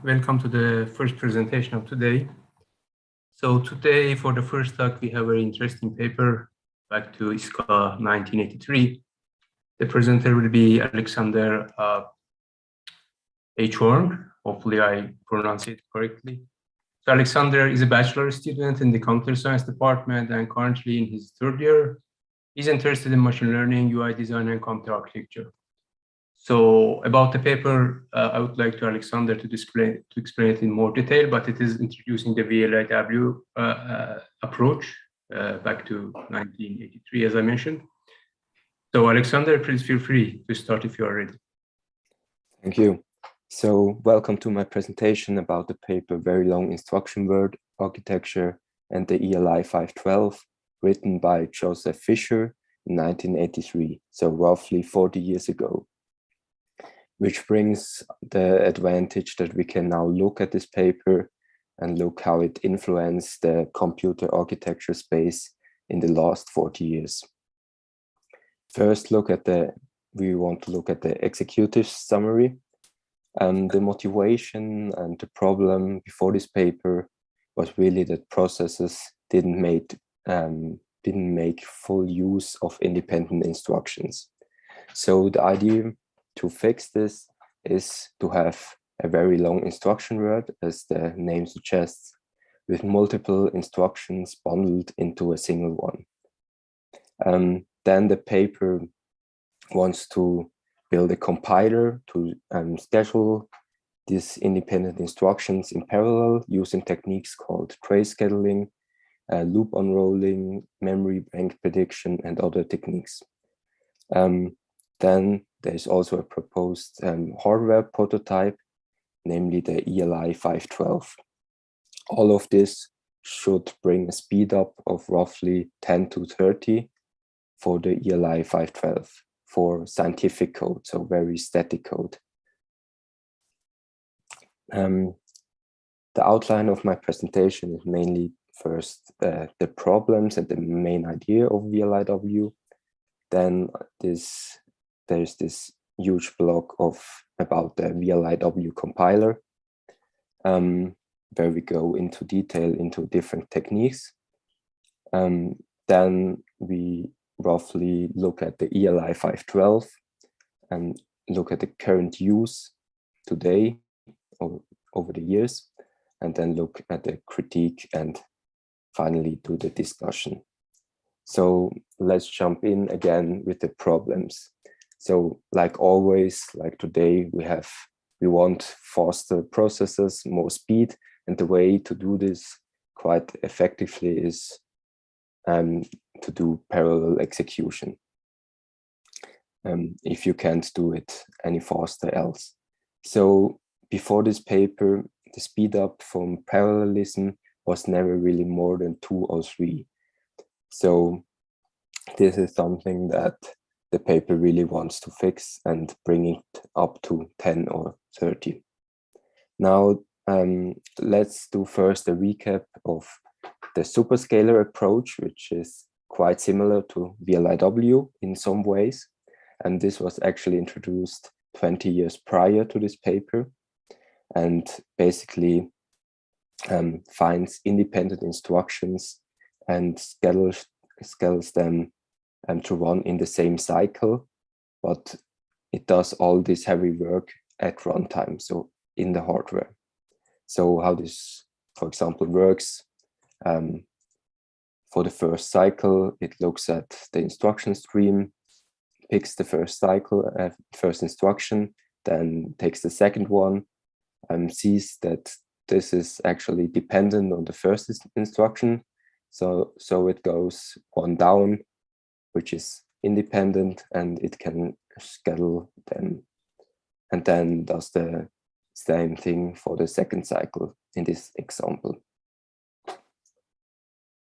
Welcome to the first presentation of today. So today, for the first talk, we have a very interesting paper back to ISCA 1983. The presenter will be Alexander H. Horn. Hopefully I pronounce it correctly. So Alexander is a bachelor student in the computer science department and currently in his third year. He's interested in machine learning, UI design, and computer architecture. So about the paper, I would like to Alexander to explain it in more detail, but it is introducing the VLIW approach back to 1983, as I mentioned. So Alexander, please feel free to start if you are ready. Thank you. So welcome to my presentation about the paper Very Long Instruction Word Architecture and the ELI 512, written by Joseph Fisher in 1983, so roughly 40 years ago. Which brings the advantage that we can now look at this paper and look how it influenced the computer architecture space in the last 40 years. First, we want to look at the executive summary. The motivation and the problem before this paper was really that processors didn't make full use of independent instructions. So the idea to fix this is to have a very long instruction word, as the name suggests, with multiple instructions bundled into a single one. Then the paper wants to build a compiler to schedule these independent instructions in parallel using techniques called trace scheduling, loop unrolling, memory bank prediction, and other techniques. Then there's also a proposed hardware prototype, namely the ELI 512. All of this should bring a speed up of roughly 10 to 30 for the ELI 512 for scientific code, so very static code. The outline of my presentation is mainly first the problems and the main idea of VLIW. Then there's this huge block about the VLIW compiler, where we go into detail into different techniques. Then we roughly look at the ELI 512 and look at the current use today or over the years, and then look at the critique and finally do the discussion. So let's jump in again with the problems. So like always, like today, we want faster processes, more speed, and the way to do this quite effectively is to do parallel execution. If you can't do it any faster else. So before this paper, the speed up from parallelism was never really more than 2 or 3. So this is something that the paper really wants to fix and bring it up to 10 or 30. Now, let's do first a recap of the superscalar approach, which is quite similar to VLIW in some ways. And this was actually introduced 20 years prior to this paper and basically finds independent instructions and schedules them to run in the same cycle, but it does all this heavy work at runtime, so in the hardware. So how this, for example, works, for the first cycle, it looks at the instruction stream, picks the first instruction, then takes the second one, sees that this is actually dependent on the first instruction. So it goes one down, which is independent, and it can schedule them, and then does the same thing for the second cycle in this example.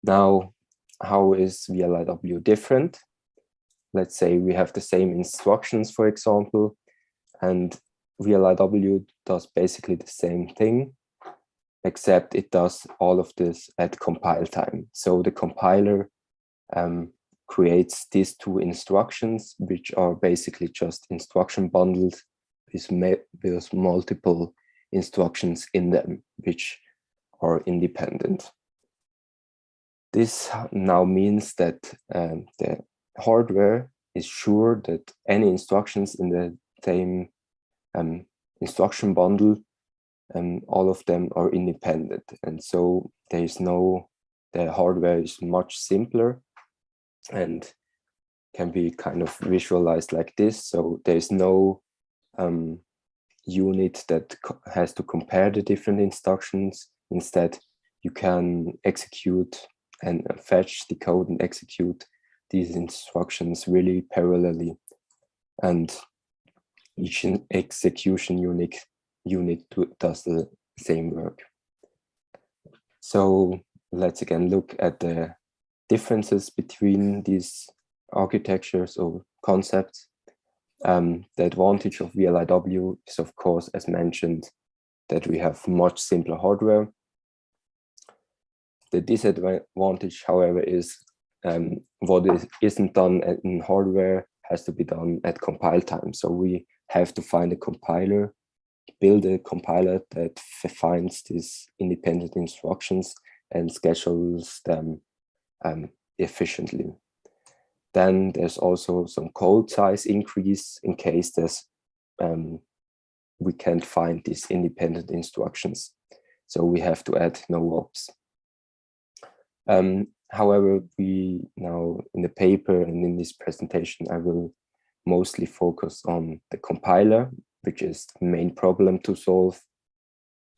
Now, how is VLIW different? Let's say we have the same instructions, for example, and VLIW does basically the same thing, except it does all of this at compile time. So the compiler creates these 2 instructions, which are basically just instruction bundles with multiple instructions in them, which are independent. This now means that the hardware is sure that any instructions in the same instruction bundle, all of them are independent. And so the hardware is much simpler and can be kind of visualized like this. So there's no unit that has to compare the different instructions. Instead, you can execute and fetch, decode, and execute these instructions really parallelly. And each execution unit does the same work. So let's again look at the differences between these architectures or concepts. The advantage of VLIW is, of course, as mentioned, that we have much simpler hardware. The disadvantage, however, is what isn't done in hardware has to be done at compile time. So we have to find a compiler, build a compiler that finds these independent instructions and schedules them efficiently. Then there's also some code size increase in case we can't find these independent instructions. So we have to add no ops. However, we now in the paper and in this presentation, I will mostly focus on the compiler, which is the main problem to solve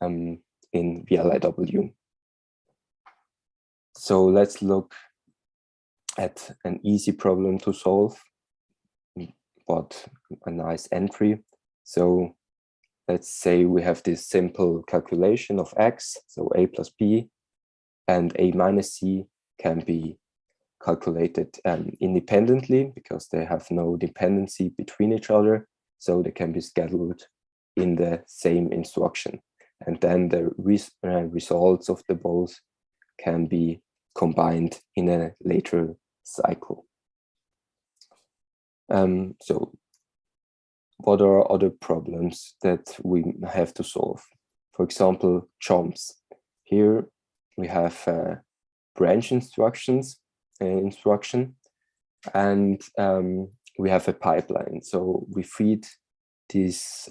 in VLIW. So let's look at an easy problem to solve, but a nice entry. So let's say we have this simple calculation of x, so a plus b, and a minus c can be calculated independently because they have no dependency between each other. So they can be scheduled in the same instruction. And then the results of the both can be combined in a later cycle. So what are other problems that we have to solve? For example, jumps. Here we have branch instruction, and we have a pipeline. So we feed these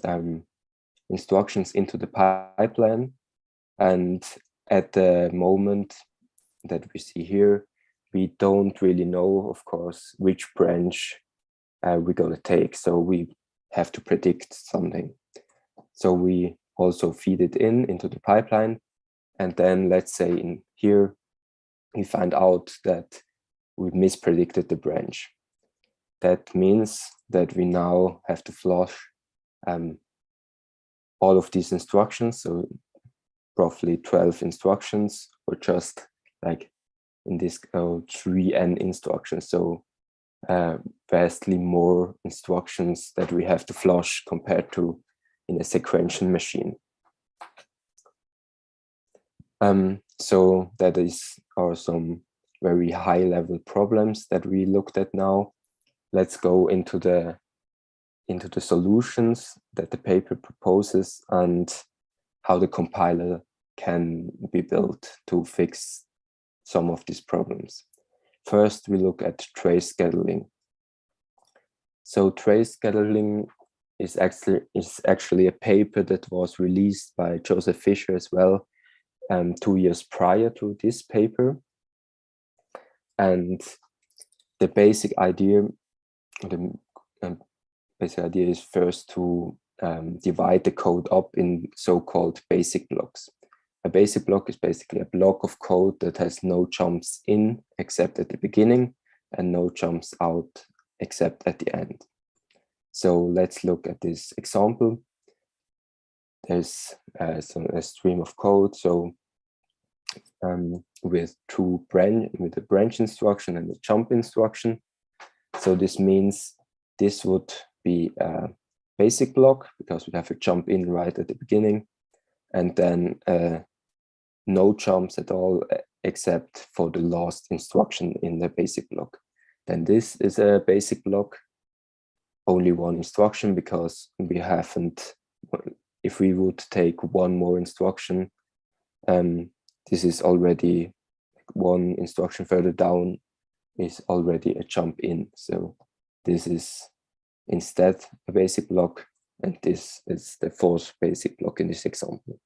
instructions into the pipeline, and at the moment that we see here, we don't really know, of course, which branch we're going to take. So we have to predict something. So we also feed it into the pipeline. And then let's say in here, we find out that we mispredicted the branch. That means that we now have to flush all of these instructions. So roughly 12 instructions, or just like in this 3n instructions. So vastly more instructions that we have to flush compared to in a sequential machine. So that are some very high level problems that we looked at now. Let's go into the solutions that the paper proposes and how the compiler can be built to fix some of these problems. First, we look at trace scheduling. So trace scheduling is actually a paper that was released by Joseph Fisher as well, 2 years prior to this paper. And the basic idea is first to divide the code up in so-called basic blocks. A basic block is basically a block of code that has no jumps in except at the beginning and no jumps out except at the end. So let's look at this example. There's a stream of code. So with a branch instruction and a jump instruction. So this means this would be a basic block because we have a jump in right at the beginning, and then no jumps at all except for the last instruction in the basic block. Then this is a basic block, only one instruction because we haven't if we would take one more instruction, this is already one instruction further down is already a jump in. So this is instead a basic block, and this is the fourth basic block in this example.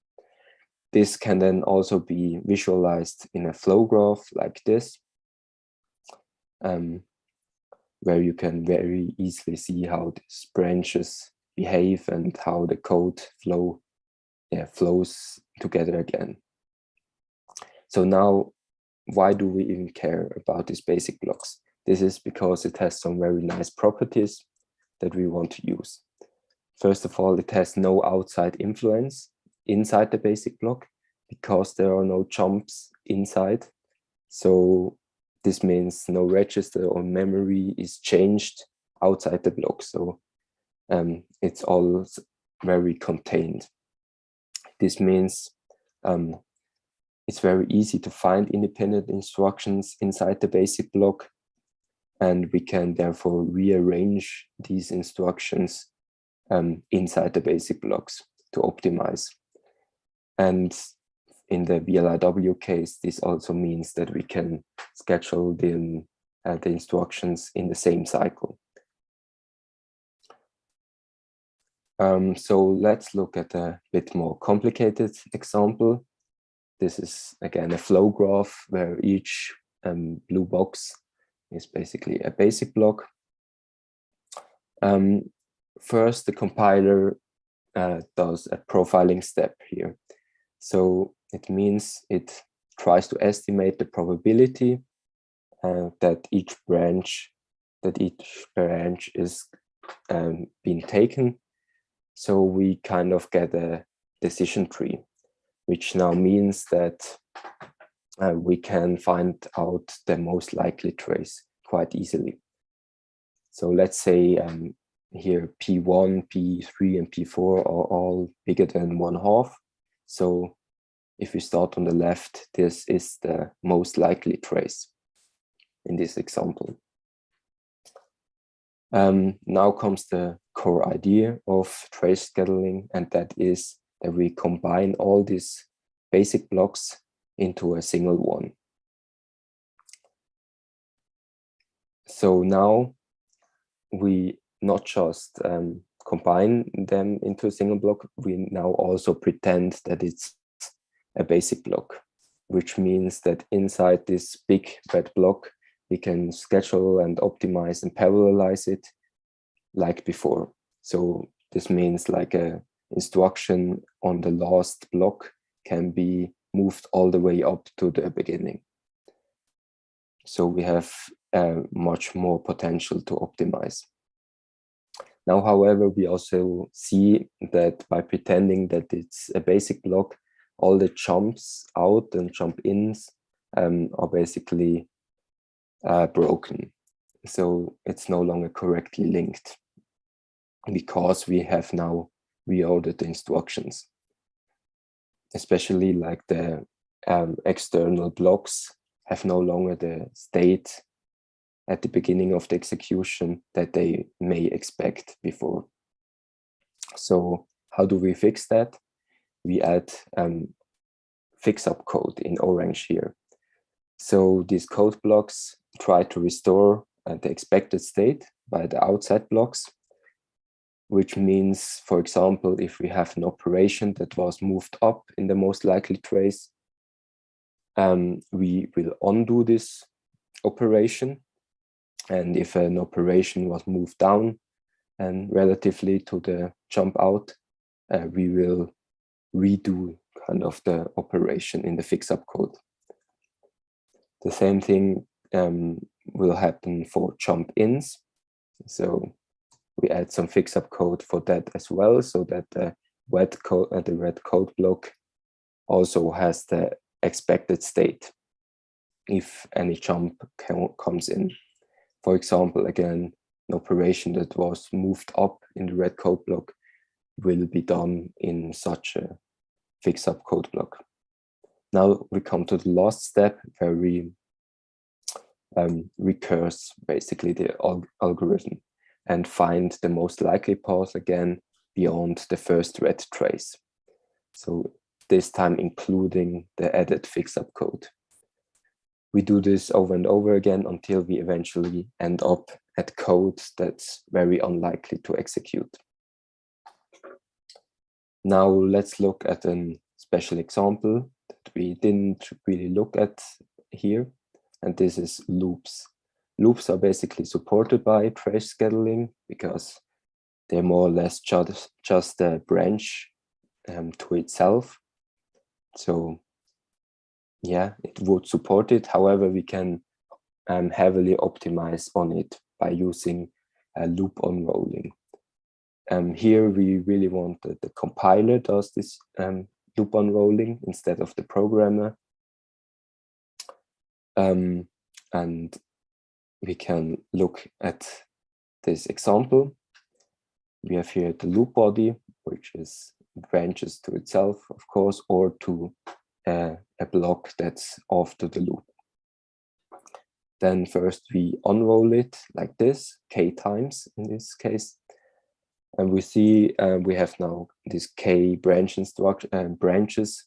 This can then also be visualized in a flow graph like this, where you can very easily see how these branches behave and how the code flows together again. So now, why do we even care about these basic blocks? This is because it has some very nice properties that we want to use. First of all, it has no outside influence inside the basic block because there are no jumps inside. So this means no register or memory is changed outside the block. So it's all very contained. This means it's very easy to find independent instructions inside the basic block, and we can therefore rearrange these instructions inside the basic blocks to optimize. And in the VLIW case, this also means that we can schedule the instructions in the same cycle. So let's look at a bit more complicated example. This is again a flow graph where each blue box is basically a basic block. First, the compiler does a profiling step here. So it means it tries to estimate the probability that each branch is being taken. So we kind of get a decision tree, which now means that we can find out the most likely trace quite easily. So let's say here P1, P3, and P4 are all bigger than 1/2. So if we start on the left, this is the most likely trace in this example. Now comes the core idea of trace scheduling, and that is that we combine all these basic blocks into a single one. So now we not just combine them into a single block, we now also pretend that it's a basic block, which means that inside this big red block, we can schedule and optimize and parallelize it like before. So this means like a instruction on the last block can be moved all the way up to the beginning. So we have much more potential to optimize. Now, however, we also see that by pretending that it's a basic block, all the jumps out and jump ins are basically broken. So it's no longer correctly linked because we have now reordered the instructions. Especially like the external blocks have no longer the state at the beginning of the execution that they may expect before. So how do we fix that? We add fix-up code in orange here. So these code blocks try to restore the expected state by the outside blocks, which means, for example, if we have an operation that was moved up in the most likely trace, we will undo this operation. And if an operation was moved down and relatively to the jump out, we will redo kind of the operation in the fix-up code. The same thing will happen for jump ins. So we add some fix-up code for that as well, so that the red code block also has the expected state if any jump comes in. For example, again, an operation that was moved up in the red code block will be done in such a fix-up code block. Now we come to the last step where we recurse basically the algorithm and find the most likely path again beyond the first red trace. So this time including the added fix-up code. We do this over and over again until we eventually end up at code that's very unlikely to execute. Now let's look at a special example that we didn't really look at here, and this is loops. Loops are basically supported by trace scheduling because they're more or less just a branch to itself. So yeah, it would support it. However, we can heavily optimize on it by using loop unrolling. Here we really want that the compiler does this loop unrolling instead of the programmer. And we can look at this example. We have here the loop body, which is branches to itself, of course, or to a block that's after the loop. Then first we unroll it like this, k times in this case. And we see we have now this k branch branches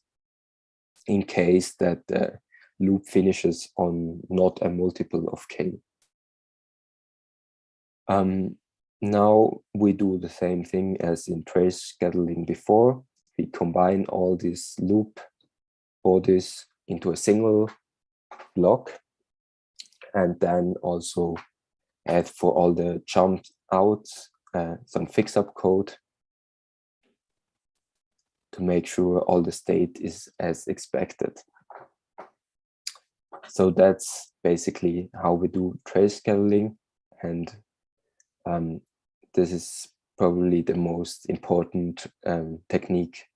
in case that the loop finishes on not a multiple of k. Now we do the same thing as in trace scheduling before. We combine all these loop bodies into a single block, and then also add for all the jumped out some fix-up code to make sure all the state is as expected. So that's basically how we do trace scheduling, and this is probably the most important technique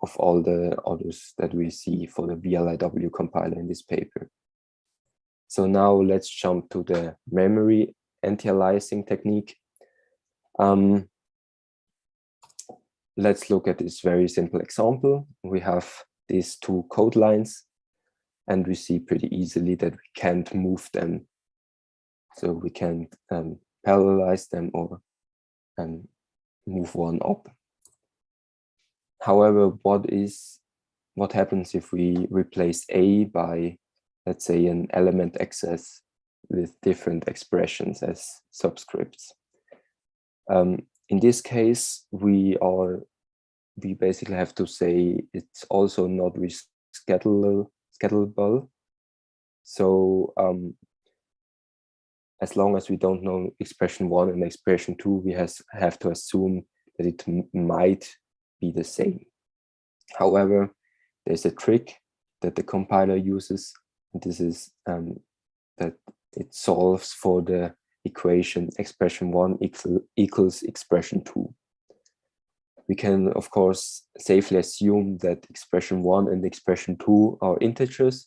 of all the others that we see for the VLIW compiler in this paper. So now let's jump to the memory anti-aliasing technique. Let's look at this very simple example. We have these two code lines, and we see pretty easily that we can't move them. So we can't parallelize them or move one up. However, what happens if we replace A by, let's say, an element access with different expressions as subscripts? In this case, we basically have to say it's also not schedulable. So as long as we don't know expression 1 and expression 2, we have to assume that it might be the same. However, there's a trick that the compiler uses. This is that it solves for the equation expression 1 equals expression 2. We can, of course, safely assume that expression 1 and expression 2 are integers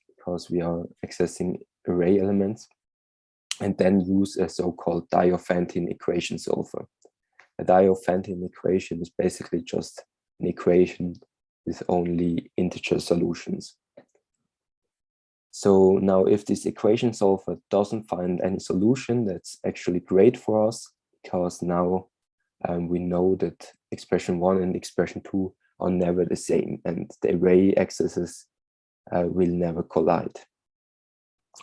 because we are accessing array elements, and then use a so-called Diophantine equation solver. A Diophantine equation is basically just an equation with only integer solutions. So now if this equation solver doesn't find any solution, that's actually great for us, because now we know that expression 1 and expression 2 are never the same, and the array accesses will never collide.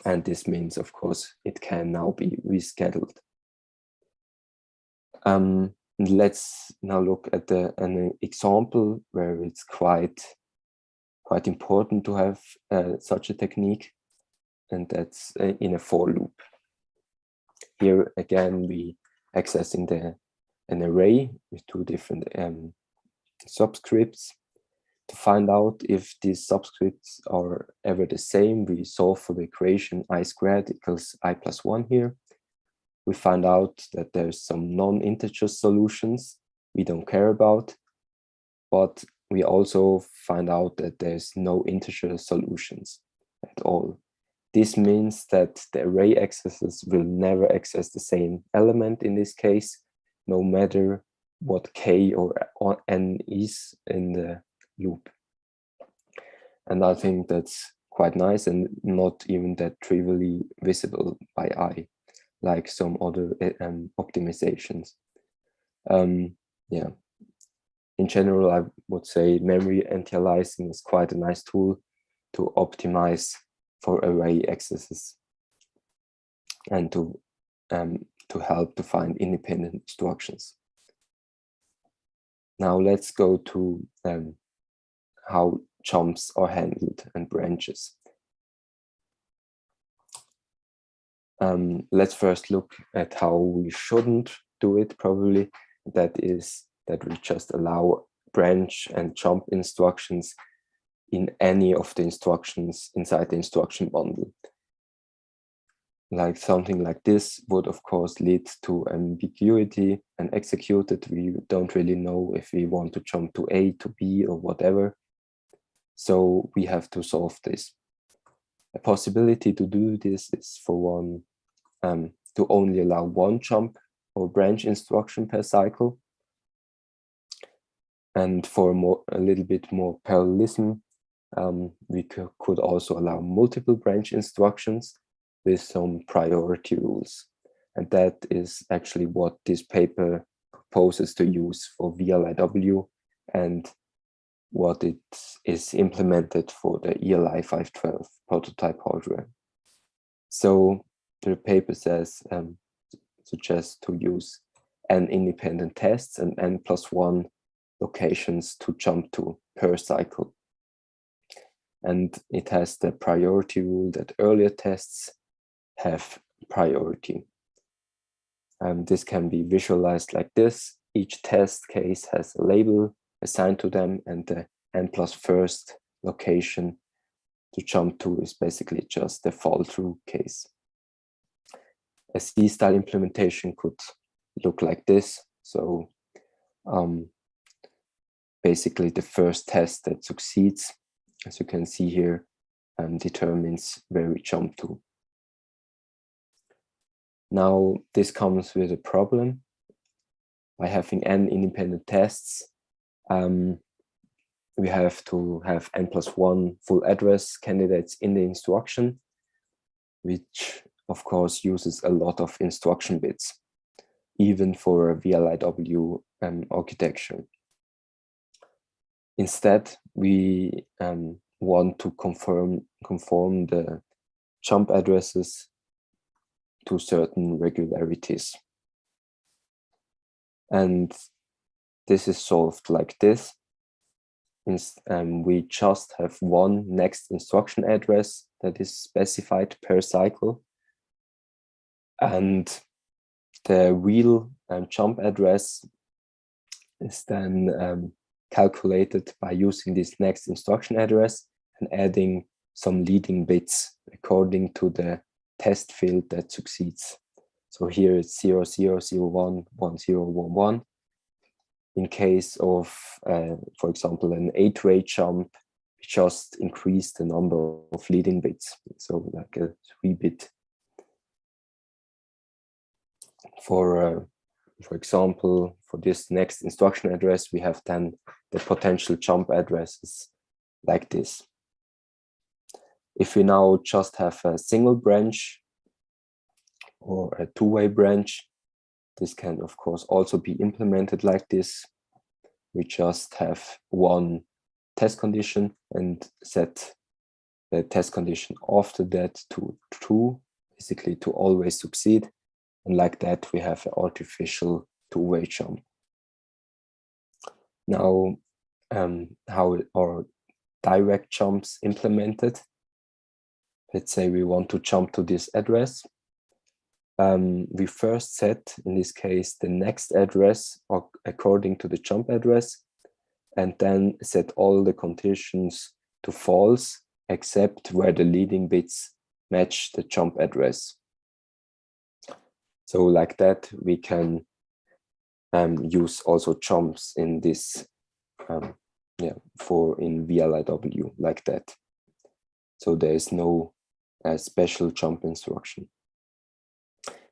And this means, of course, it can now be rescheduled. Let's now look at an example where it's quite important to have such a technique, and that's in a for loop. Here again, we accessing an array with two different subscripts. To find out if these subscripts are ever the same, we solve for the equation I² equals I+1 here. We find out that there's some non-integer solutions we don't care about, but we also find out that there's no integer solutions at all. This means that the array accesses will never access the same element in this case, no matter what k or n is in the loop. And I think that's quite nice and not even that trivially visible by eye, like some other optimizations. yeah, in general, I would say memory anti-aliasing is quite a nice tool to optimize for array accesses and to help to find independent instructions. Now let's go to how jumps are handled and branches. Let's first look at how we shouldn't do it, probably. That is that we just allow branch and jump instructions in any of the instructions inside the instruction bundle. Like something like this would, of course, lead to ambiguity and executed. We don't really know if we want to jump to A, to B, or whatever. So we have to solve this. A possibility to do this is for one, to only allow one jump or branch instruction per cycle. And for a little bit more parallelism, we could also allow multiple branch instructions with some priority rules. And that is actually what this paper proposes to use for VLIW and what it is implemented for the ELI 512 prototype hardware. So the paper suggests to use n independent tests and n+1 locations to jump to per cycle. And it has the priority rule that earlier tests have priority. This can be visualized like this. Each test case has a label assigned to them, and the n+1st location to jump to is basically just the fall through case. A C-style implementation could look like this. So basically the first test that succeeds, as you can see here, determines where we jump to. Now, this comes with a problem. By having n independent tests, we have to have n+1 full address candidates in the instruction, which of course uses a lot of instruction bits, even for a VLIW architecture. Instead, we want to conform the jump addresses to certain regularities. And this is solved like this. We just have one next instruction address that is specified per cycle. And the real jump address is then calculated by using this next instruction address and adding some leading bits according to the test field that succeeds. So here it's 00, 01, 10, 11. In case of, for example, an 8-way jump, we just increase the number of leading bits. So like a 3-bit. For example, for this next instruction address, we have then the potential jump addresses like this. If we now just have a single branch or a 2-way branch, this can, of course, also be implemented like this. We just have one test condition and set the test condition after that to true, basically to always succeed. And like that, we have an artificial 2-way jump. Now, how are direct jumps implemented? Let's say we want to jump to this address. We first set, in this case, the next address according to the jump address, and then set all the conditions to false, except where the leading bits match the jump address. So like that, we can use also jumps in this, in VLIW like that. So there is no special jump instruction.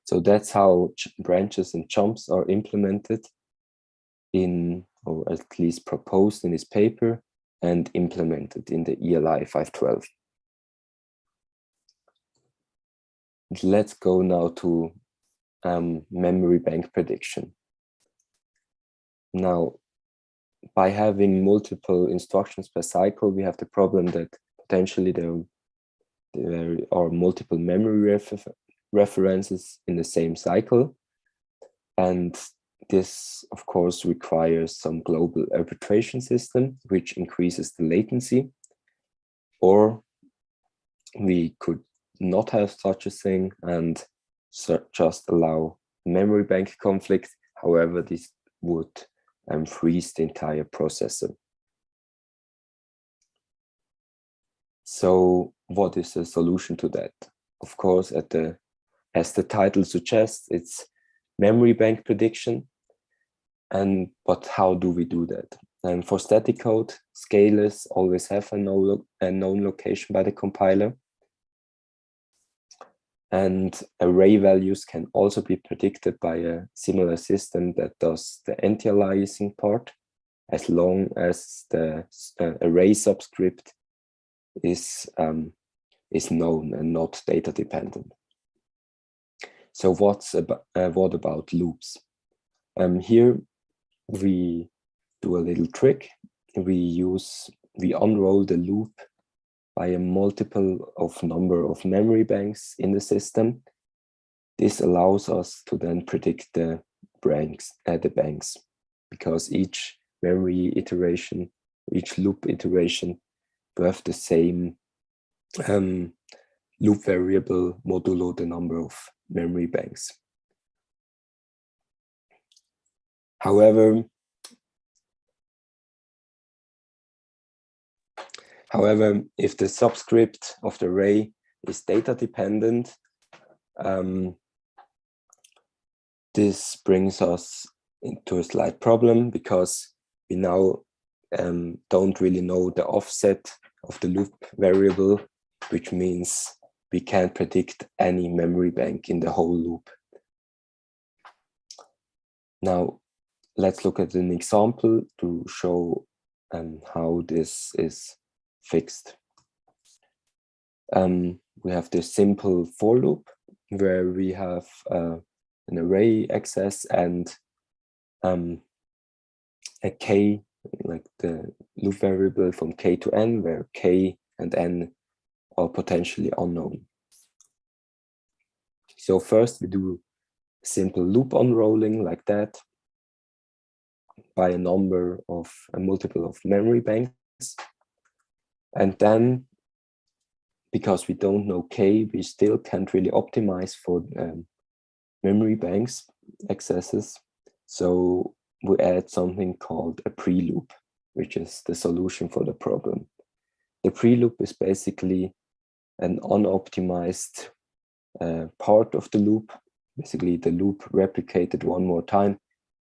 So that's how branches and jumps are implemented in, or at least proposed in this paper and implemented in the ELI 512. Let's go now to memory bank prediction. Now, by having multiple instructions per cycle, we have the problem that potentially there are multiple memory references in the same cycle. And this, of course, requires some global arbitration system, which increases the latency. Or we could not have such a thing and just allow memory bank conflict. However, this would freeze the entire processor. So what is the solution to that? Of course, as the title suggests, it's memory bank prediction. But how do we do that? And for static code, scalars always have a known location by the compiler. And array values can also be predicted by a similar system that does the anti-aliasing part, as long as the array subscript is known and not data dependent. So what about loops? Here we do a little trick. We unroll the loop by a multiple of number of memory banks in the system. This allows us to then predict the banks, because each memory iteration, each loop iteration, will have the same loop variable modulo the number of memory banks. However, if the subscript of the array is data dependent, this brings us into a slight problem, because we now don't really know the offset of the loop variable, which means we can't predict any memory bank in the whole loop. Now, let's look at an example to show how this is fixed. We have this simple for loop where we have an array access and a k, like the loop variable from k to n, where k and n are potentially unknown. So first we do simple loop unrolling like that by a multiple of memory banks. And then, because we don't know k, we still can't really optimize for memory banks accesses. So we add something called a pre-loop, which is the solution for the problem. The pre-loop is basically an unoptimized part of the loop, basically the loop replicated one more time,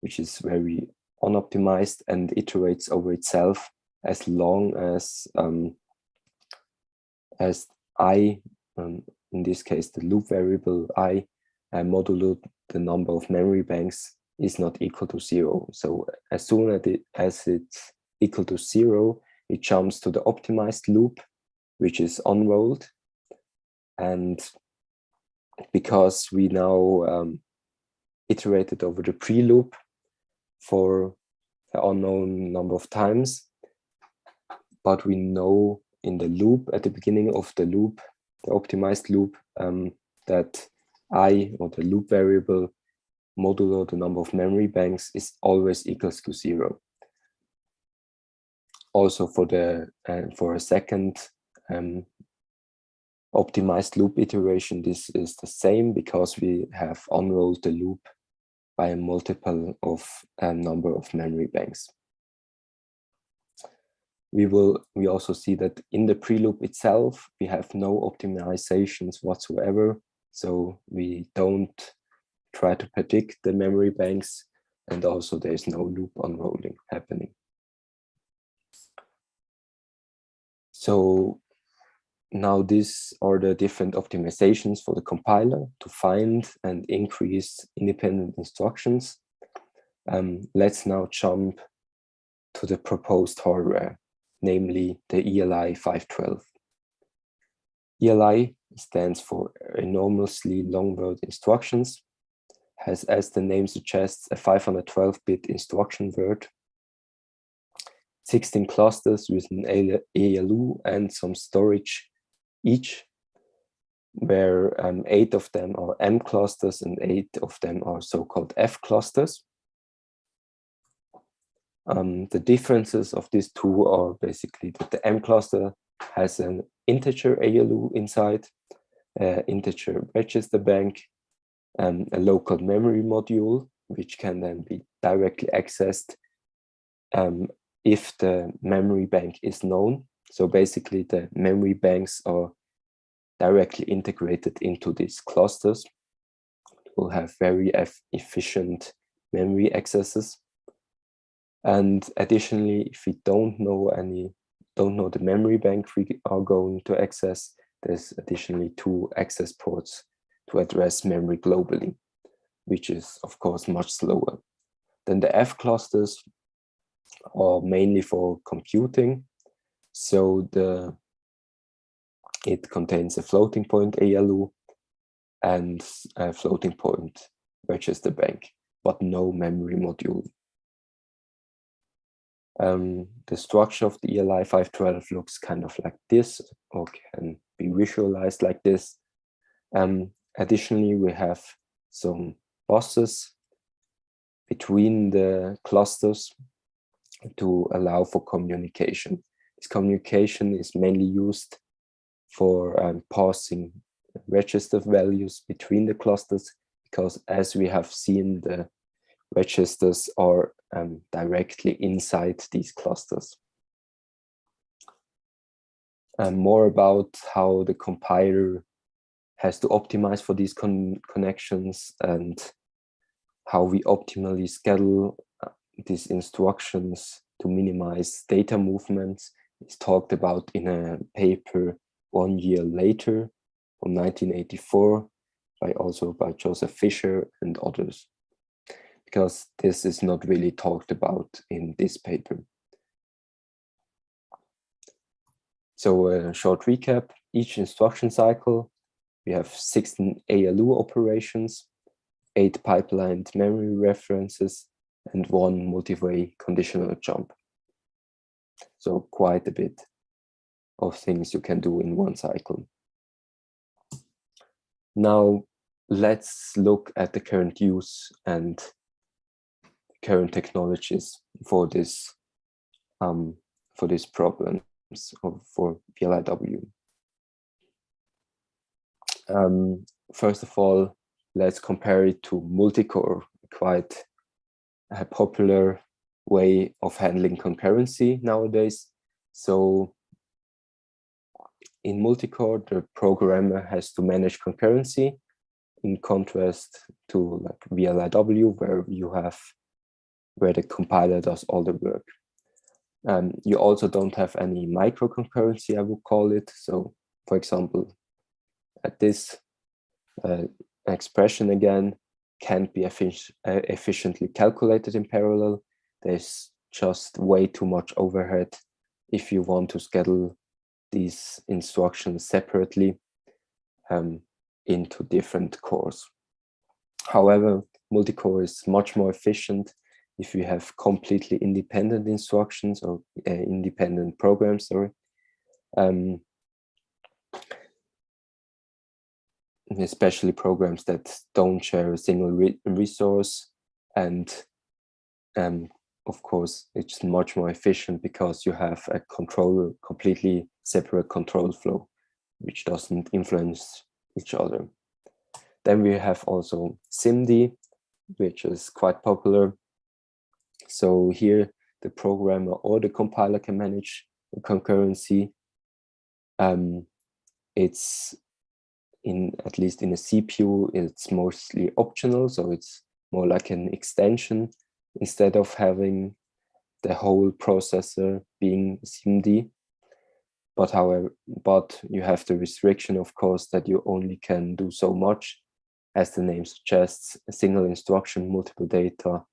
which is very unoptimized and iterates over itself as long as I, in this case, the loop variable I, modulo the number of memory banks is not equal to 0. So as soon as it's equal to 0, it jumps to the optimized loop, which is unrolled. And because we now iterated over the pre-loop for an unknown number of times, but we know in the loop, at the beginning of the loop, the optimized loop, that I, or the loop variable modulo the number of memory banks, is always equals to 0. Also for a second optimized loop iteration, this is the same, because we have unrolled the loop by a multiple of a number of memory banks. We also see that in the pre-loop itself, we have no optimizations whatsoever. So we don't try to predict the memory banks, and also there's no loop unrolling happening. So now these are the different optimizations for the compiler to find and increase independent instructions. Let's now jump to the proposed hardware, namely the ELI 512. ELI stands for enormously long word instructions. has, as the name suggests, a 512-bit instruction word, 16 clusters with an ALU and some storage each, where 8 of them are M clusters and 8 of them are so-called F clusters. The differences of these two are basically that the M cluster has an integer ALU inside, integer register bank, a local memory module, which can then be directly accessed if the memory bank is known. So basically the memory banks are directly integrated into these clusters. We'll have very efficient memory accesses. And additionally, if we don't know the memory bank we are going to access, there's additionally 2 access ports to address memory globally, which is of course much slower. Then the F clusters are mainly for computing. So it contains a floating point ALU and a floating point register bank, but no memory module. The structure of the ELI 512 looks kind of like this, or can be visualized like this. Additionally, we have some buses between the clusters to allow for communication. This communication is mainly used for passing register values between the clusters, because as we have seen, the registers are directly inside these clusters. More about how the compiler has to optimize for these connections and how we optimally schedule these instructions to minimize data movements is talked about in a paper 1 year later from 1984 by Joseph Fisher and others, because this is not really talked about in this paper. So a short recap: each instruction cycle, we have 16 ALU operations, 8 pipelined memory references, and 1 multi-way conditional jump. So quite a bit of things you can do in one cycle. Now let's look at the current use and current technologies for this problems for VLIW. First of all, let's compare it to multicore, quite a popular way of handling concurrency nowadays. So in multicore, the programmer has to manage concurrency, in contrast to like VLIW, where the compiler does all the work. You also don't have any micro concurrency, I would call it. So for example, at this expression again can't be efficiently calculated in parallel. There's just way too much overhead if you want to schedule these instructions separately into different cores. However, multicore is much more efficient if you have completely independent instructions or independent programs, especially programs that don't share a single resource. And of course, it's much more efficient because you have a completely separate control flow, which doesn't influence each other. Then we have also SIMD, which is quite popular. So here the programmer or the compiler can manage the concurrency. It's at least in a CPU, it's mostly optional, so it's more like an extension instead of having the whole processor being SIMD. But you have the restriction, of course, that you only can do so much. As the name suggests, a single instruction, multiple data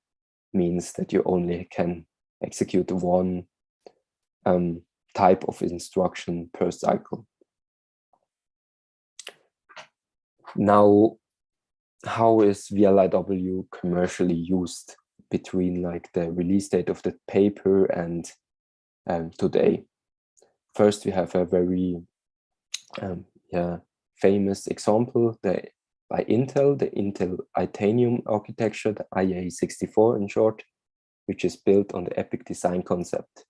means that you only can execute one type of instruction per cycle. Now, how is VLIW commercially used between like the release date of the paper and today? First, we have a very famous example by Intel, the Intel Itanium architecture, the IA64 in short, which is built on the EPIC design concept.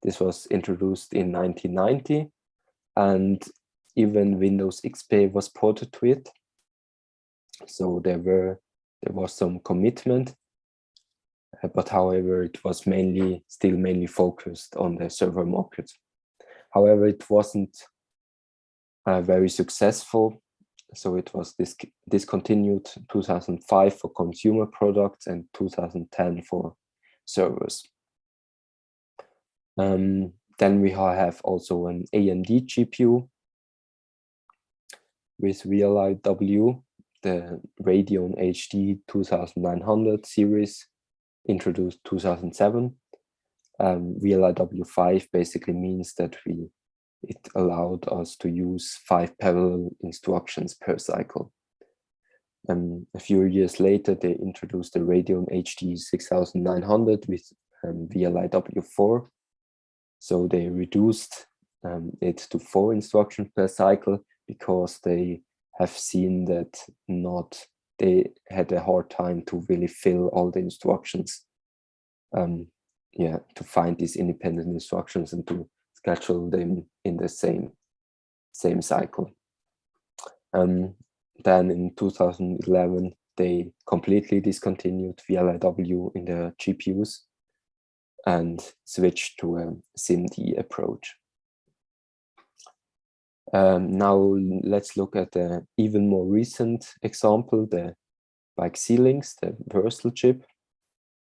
This was introduced in 1990, and even Windows XP was ported to it. So there was some commitment, but however, it was still mainly focused on the server market. However, it wasn't very successful. So it was discontinued 2005 for consumer products and 2010 for servers. Then we have also an AMD GPU with VLIW, the Radeon HD 2900 series, introduced 2007. VLIW5 basically means that it allowed us to use 5 parallel instructions per cycle. A few years later, they introduced the Radeon HD 6900 with VLIW4. So they reduced it to 4 instructions per cycle because they have seen that they had a hard time to really fill all the instructions. To find these independent instructions and to schedule them in the same cycle. Then in 2011, they completely discontinued VLIW in their GPUs and switched to a SIMD approach. Now let's look at the even more recent example, by Xilinx, the Versal chip,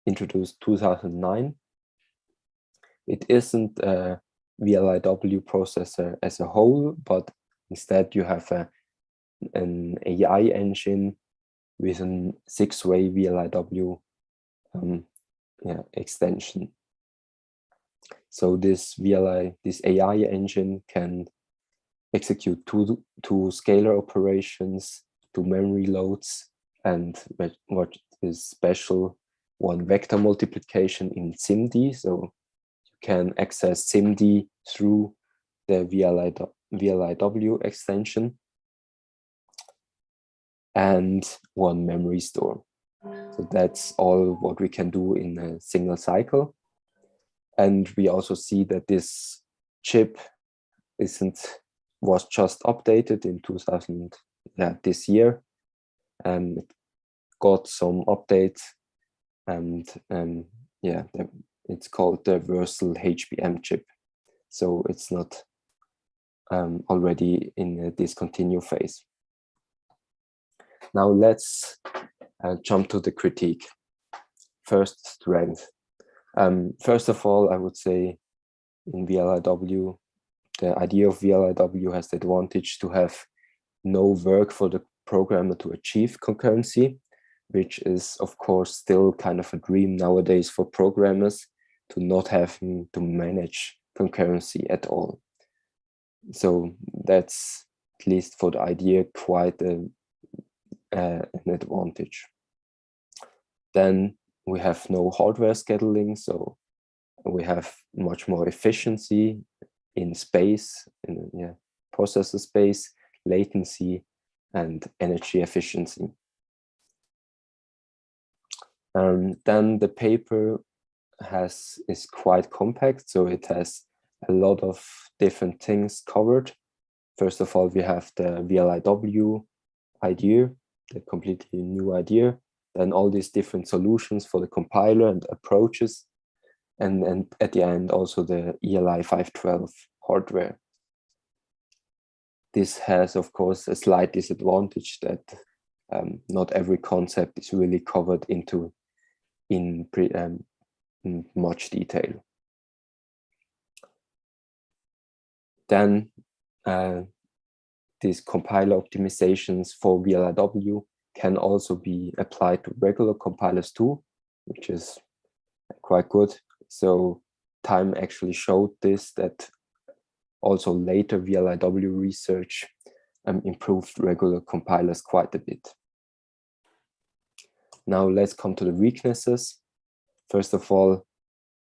introduced 2009. It isn't a VLIW processor as a whole, but instead you have an AI engine with a 6-way VLIW extension. So this AI engine can execute two scalar operations, 2 memory loads, and what is special, 1 vector multiplication in SIMD. So you can access SIMD through the VLIW extension, and 1 memory store. So that's all what we can do in a single cycle. And we also see that this chip was just updated in 2000, this year, and it got some updates, and it's called the Versal HBM chip. So it's not already in a discontinue phase. Now let's jump to the critique. First, strength. First of all, I would say in VLIW, the idea of VLIW has the advantage to have no work for the programmer to achieve concurrency, which is of course still kind of a dream nowadays for programmers, to not have to manage concurrency at all. So that's, at least for the idea, quite an advantage. Then we have no hardware scheduling, so we have much more efficiency in space, in processor space, latency, and energy efficiency. Then the paper is quite compact, so it has a lot of different things covered. First of all, we have the VLIW idea, the completely new idea, then all these different solutions for the compiler and approaches, and at the end also the ELI 512 hardware. This has, of course, a slight disadvantage that not every concept is really covered in much detail. Then these compiler optimizations for VLIW can also be applied to regular compilers too, which is quite good. So time actually showed this, that also later VLIW research improved regular compilers quite a bit. Now let's come to the weaknesses. First of all,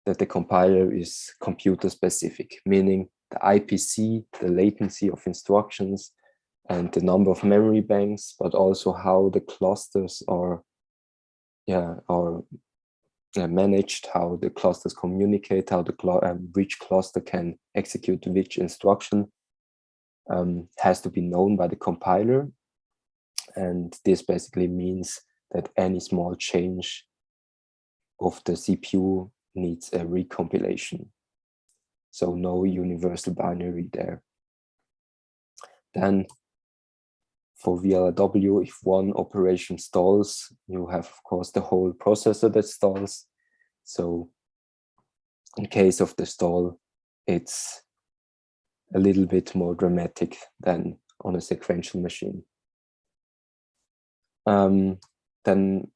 that the compiler is computer specific, meaning the IPC, the latency of instructions, and the number of memory banks, but also how the clusters are managed, how the clusters communicate, how which cluster can execute which instruction, has to be known by the compiler. And this basically means that any small change of the CPU needs a recompilation. So no universal binary there. Then for VLIW, if one operation stalls, you have, of course, the whole processor that stalls. So in case of the stall, it's a little bit more dramatic than on a sequential machine. Then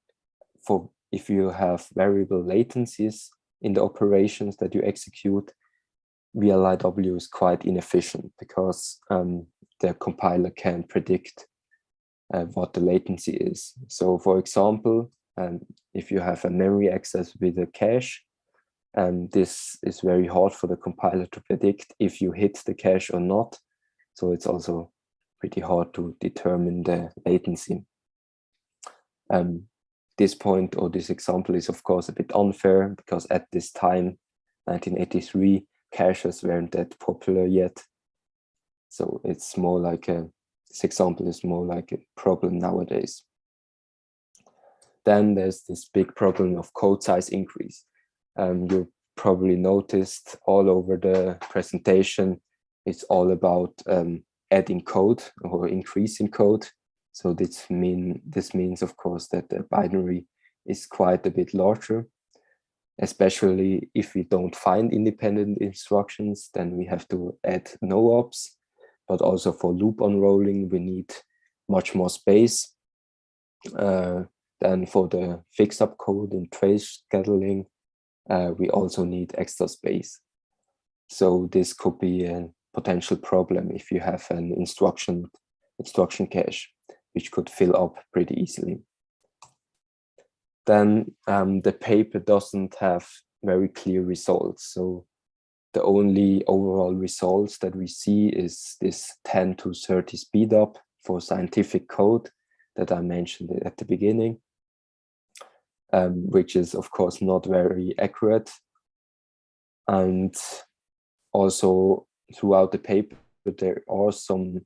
if you have variable latencies in the operations that you execute, VLIW is quite inefficient because the compiler can predict what the latency is. So for example, if you have a memory access with a cache, this is very hard for the compiler to predict if you hit the cache or not. So it's also pretty hard to determine the latency. This point or this example is of course a bit unfair because at this time, 1983, caches weren't that popular yet. So it's more like this example is more like a problem nowadays. Then there's this big problem of code size increase. You probably noticed all over the presentation, it's all about adding code or increasing code. So this means, of course, that the binary is quite a bit larger, especially if we don't find independent instructions, then we have to add no-ops. But also for loop unrolling, we need much more space than for the fix-up code and trace scheduling. We also need extra space. So this could be a potential problem if you have an instruction cache, which could fill up pretty easily. Then the paper doesn't have very clear results. So the only overall results that we see is this 10 to 30 speed up for scientific code that I mentioned at the beginning, which is of course not very accurate. And also throughout the paper, there are some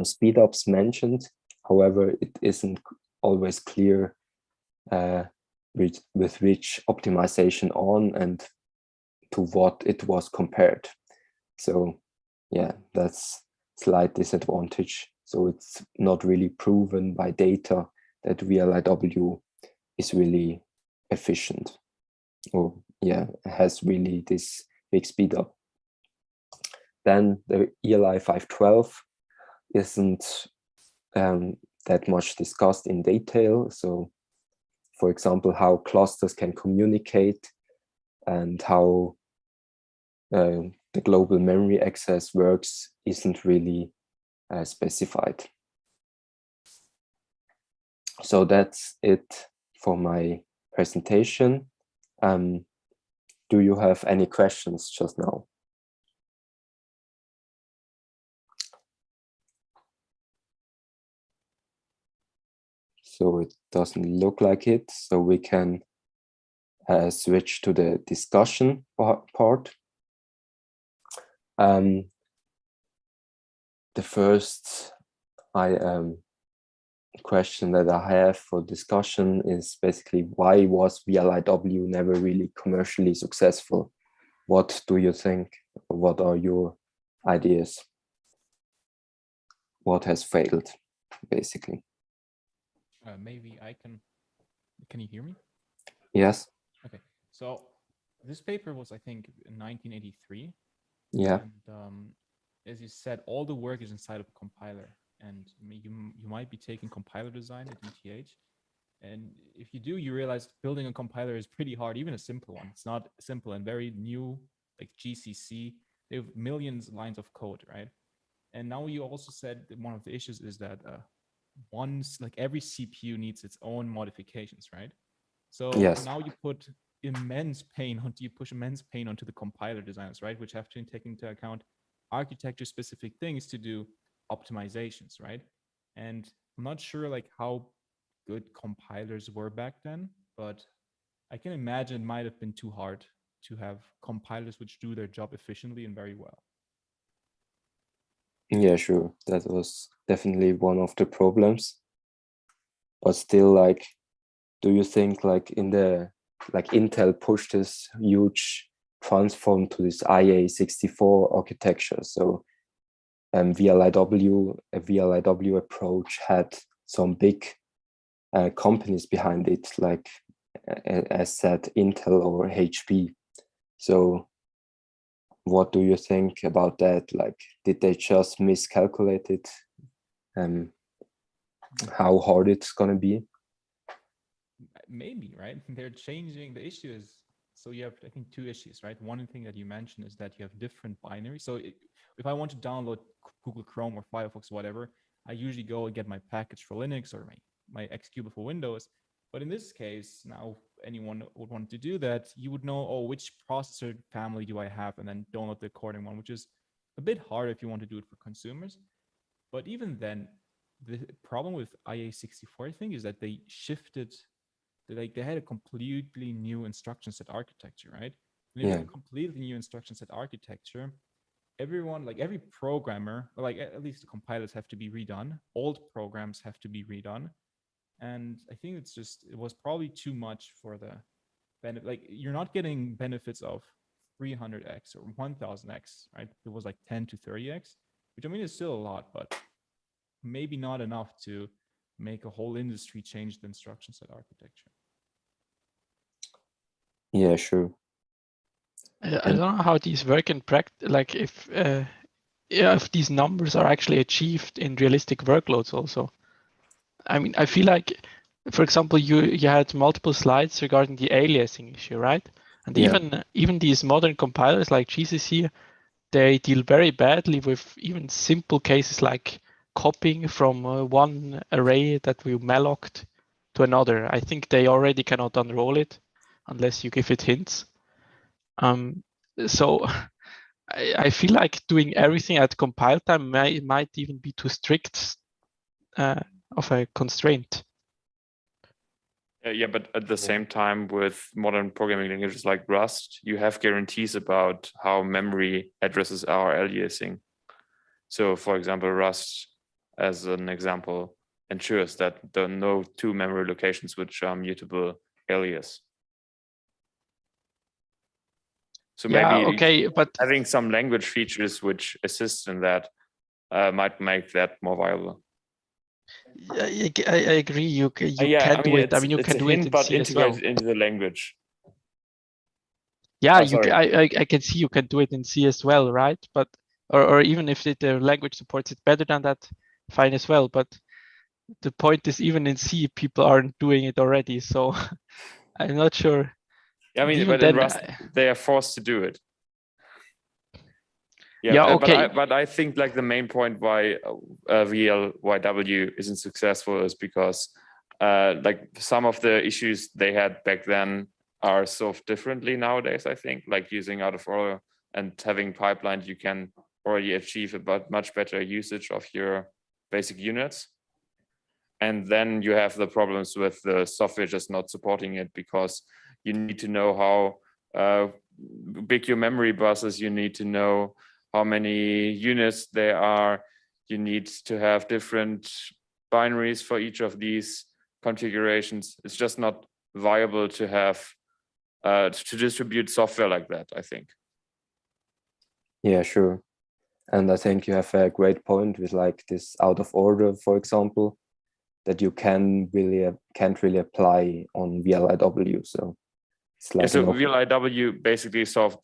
speed ups mentioned. However, it isn't always clear with which optimization on and to what it was compared. So yeah, that's a slight disadvantage. So it's not really proven by data that VLIW is really efficient or has really this big speed up. Then the ELI 512 isn't that much discussed in detail. So for example, how clusters can communicate and how the global memory access works isn't really specified. So that's it for my presentation. Do you have any questions just now? So it doesn't look like it. So we can switch to the discussion part. The first question that I have for discussion is basically, why was VLIW never really commercially successful? What do you think? What are your ideas? What has failed, basically? Maybe I can you hear me? Yes. Okay, so this paper was, I think, in 1983. Yeah. And as you said, all the work is inside of a compiler, and you might be taking compiler design at ETH. And if you do, you realize building a compiler is pretty hard, even a simple one. It's not simple, and very new, like GCC, they have millions of lines of code, right? And now you also said that one of the issues is that like every CPU needs its own modifications, right? So Yes. now you push immense pain onto the compiler designers, right? Which have to take into account architecture specific things to do optimizations, right? And I'm not sure like how good compilers were back then, but I can imagine it might have been too hard to have compilers which do their job efficiently and very well. Yeah, sure. That was definitely one of the problems. But still, like, do you think like Intel pushed this huge transform to this IA64 architecture? So VLIW, a VLIW approach had some big companies behind it, like as said, Intel or HP. So what do you think about that? Like, did they just miscalculate it? How hard it's gonna be? Maybe, right? They're changing. The issue is, so you have, I think, two issues, right? One thing that you mentioned is that you have different binaries. So if I want to download Google Chrome or Firefox, whatever, I usually go and get my package for Linux or my executable for Windows. But in this case, now anyone would want to do that, you would know, oh, which processor family do I have, and then download the according one, which is a bit hard if you want to do it for consumers. But even then, the problem with IA64, I think, is that they shifted, like they had a completely new instruction set architecture, right? And if you have a completely new instruction set architecture, everyone, like every programmer, like at least the compilers have to be redone. Old programs have to be redone. And I think it was probably too much for the benefit. Like you're not getting benefits of 300x or 1000x, right? It was like 10 to 30x, which I mean is still a lot, but maybe not enough to make a whole industry change the instruction set architecture. Yeah, sure. I don't know how these work in practice, like if these numbers are actually achieved in realistic workloads also. I mean, I feel like, for example, you had multiple slides regarding the aliasing issue, right? And even these modern compilers like GCC, they deal very badly with even simple cases like copying from one array that we mallocked to another. I think they already cannot unroll it unless you give it hints. So I feel like doing everything at compile time might even be too strict of a constraint. Yeah, but at the same time, with modern programming languages like Rust, you have guarantees about how memory addresses are aliasing. So, for example, Rust, as an example, ensures that there are no two memory locations which are mutable alias. So maybe but having some language features which assist in that might make that more viable. I agree. You can do it. I mean, you can do it in C as well. Into the language. Yeah, I can see you can do it in C as well, right? But or even if the language supports it better than that, fine as well. But the point is, even in C, people aren't doing it already. So I'm not sure. Yeah, I mean, but in Rust, they are forced to do it. Yeah, okay. But I think like the main point why VLIW isn't successful is because like some of the issues they had back then are solved differently nowadays. I think like using out of order and having pipelines, you can already achieve a much better usage of your basic units. And then you have the problems with the software just not supporting it because you need to know how big your memory bus is. You need to know how many units there are. You need to have different binaries for each of these configurations. It's just not viable to have to distribute software like that, I think. Yeah, sure. And I think you have a great point with like this out of order, for example, that you can't really apply on VLIW. So it's like VLIW basically solves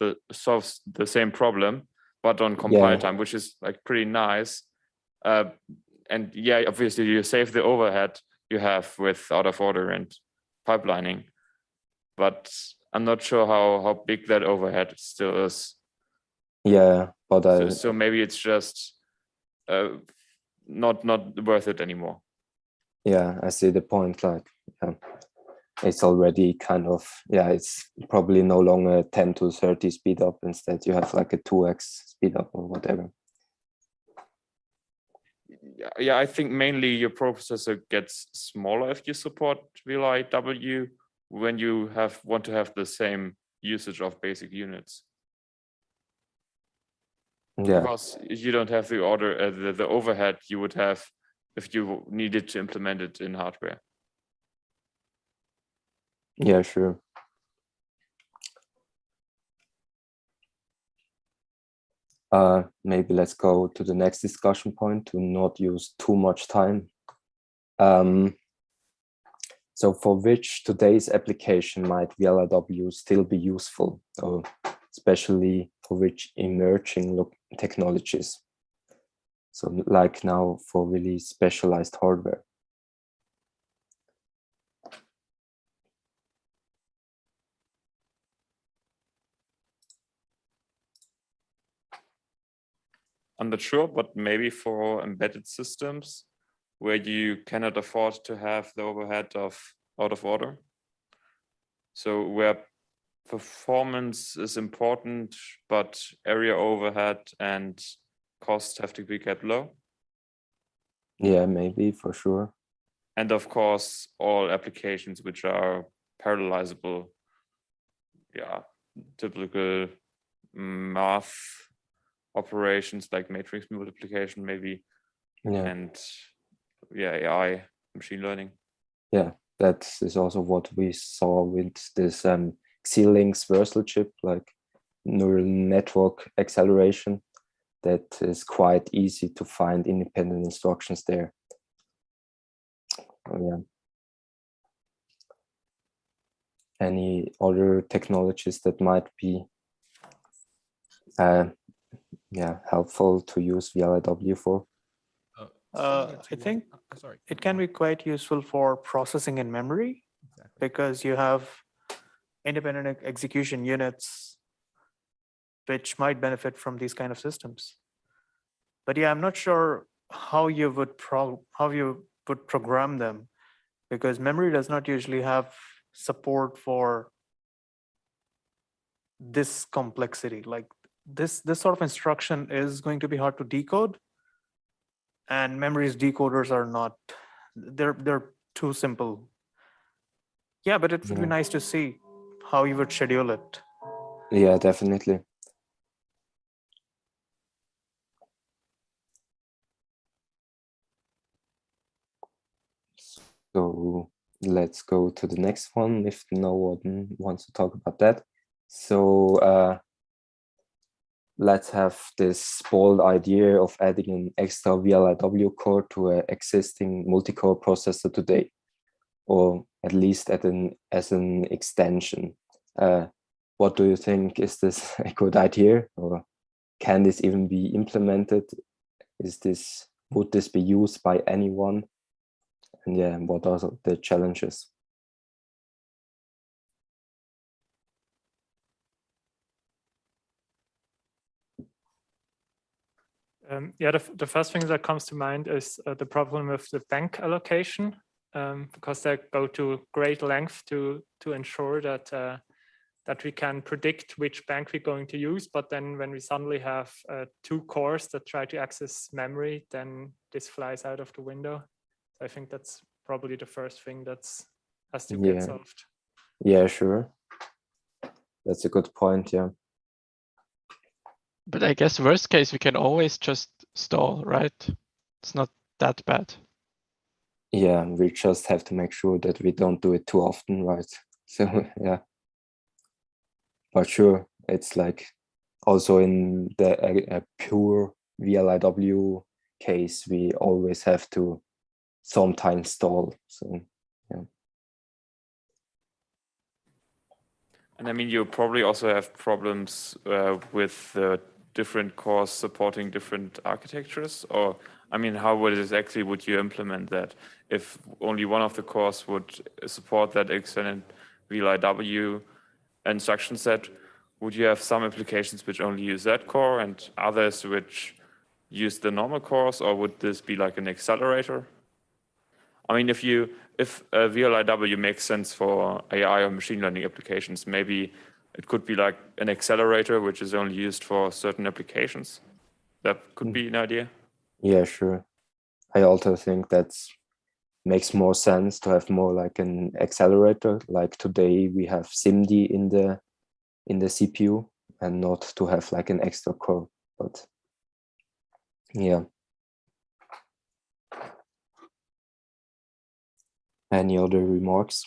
the same problem, but on compile time, which is like pretty nice. And yeah, obviously you save the overhead you have with out of order and pipelining, but I'm not sure how big that overhead still is. Yeah, but so maybe it's just not worth it anymore. Yeah, I see the point. Like, it's already kind of, it's probably no longer 10 to 30 speed up. Instead, you have like a 2x speed up or whatever. Yeah, I think mainly your processor gets smaller if you support VLIW when you want to have the same usage of basic units. Yeah. Because you don't have the the overhead you would have if you needed to implement it in hardware. Yeah, sure. Maybe let's go to the next discussion point to not use too much time. So for which today's application might VLIW still be useful, or especially for which emerging technologies? So like now for really specialized hardware. I'm not sure, but maybe for embedded systems where you cannot afford to have the overhead of out of order. So where performance is important, but area overhead and cost have to be kept low. Yeah, maybe for sure. And of course, all applications which are parallelizable. Yeah, typical math operations like matrix multiplication maybe, and AI, machine learning. Yeah, that is also what we saw with this Xilinx Versal chip, like neural network acceleration. That is quite easy to find independent instructions there. Yeah. Any other technologies that might be helpful to use VLIW for? I think it can be quite useful for processing in memory, because you have independent execution units which might benefit from these kind of systems. But yeah, I'm not sure how you would program them, because memory does not usually have support for this complexity. Like this sort of instruction is going to be hard to decode, and memory's decoders are not, they're too simple. Yeah, but it would be nice to see how you would schedule it. Yeah, definitely. So let's go to the next one if no one wants to talk about that. So let's have this bold idea of adding an extra VLIW core to an existing multi-core processor today, or at least as an extension. What do you think? Is this a good idea, or can this even be implemented? Would this be used by anyone? And yeah, what are the challenges? The first thing that comes to mind is the problem with the bank allocation, because they go to great length to ensure that that we can predict which bank we're going to use. But then when we suddenly have 2 cores that try to access memory, then this flies out of the window. So I think that's probably the first thing that has to get solved. Yeah, sure. That's a good point, yeah. But I guess worst case, we can always just stall, right? It's not that bad. Yeah, we just have to make sure that we don't do it too often, right? So, yeah. But sure, it's like also in a pure VLIW case, we always have to sometimes stall. So, yeah. And I mean, you probably also have problems with different cores supporting different architectures, or I mean, how would you implement that? If only one of the cores would support that extended VLIW instruction set, would you have some applications which only use that core and others which use the normal cores, or would this be like an accelerator? I mean, if VLIW makes sense for AI or machine learning applications, maybe it could be like an accelerator, which is only used for certain applications. That could be an idea. Yeah, sure. I also think that makes more sense to have more like an accelerator. Like today we have SIMD in the CPU, and not to have like an extra core. But yeah. Any other remarks?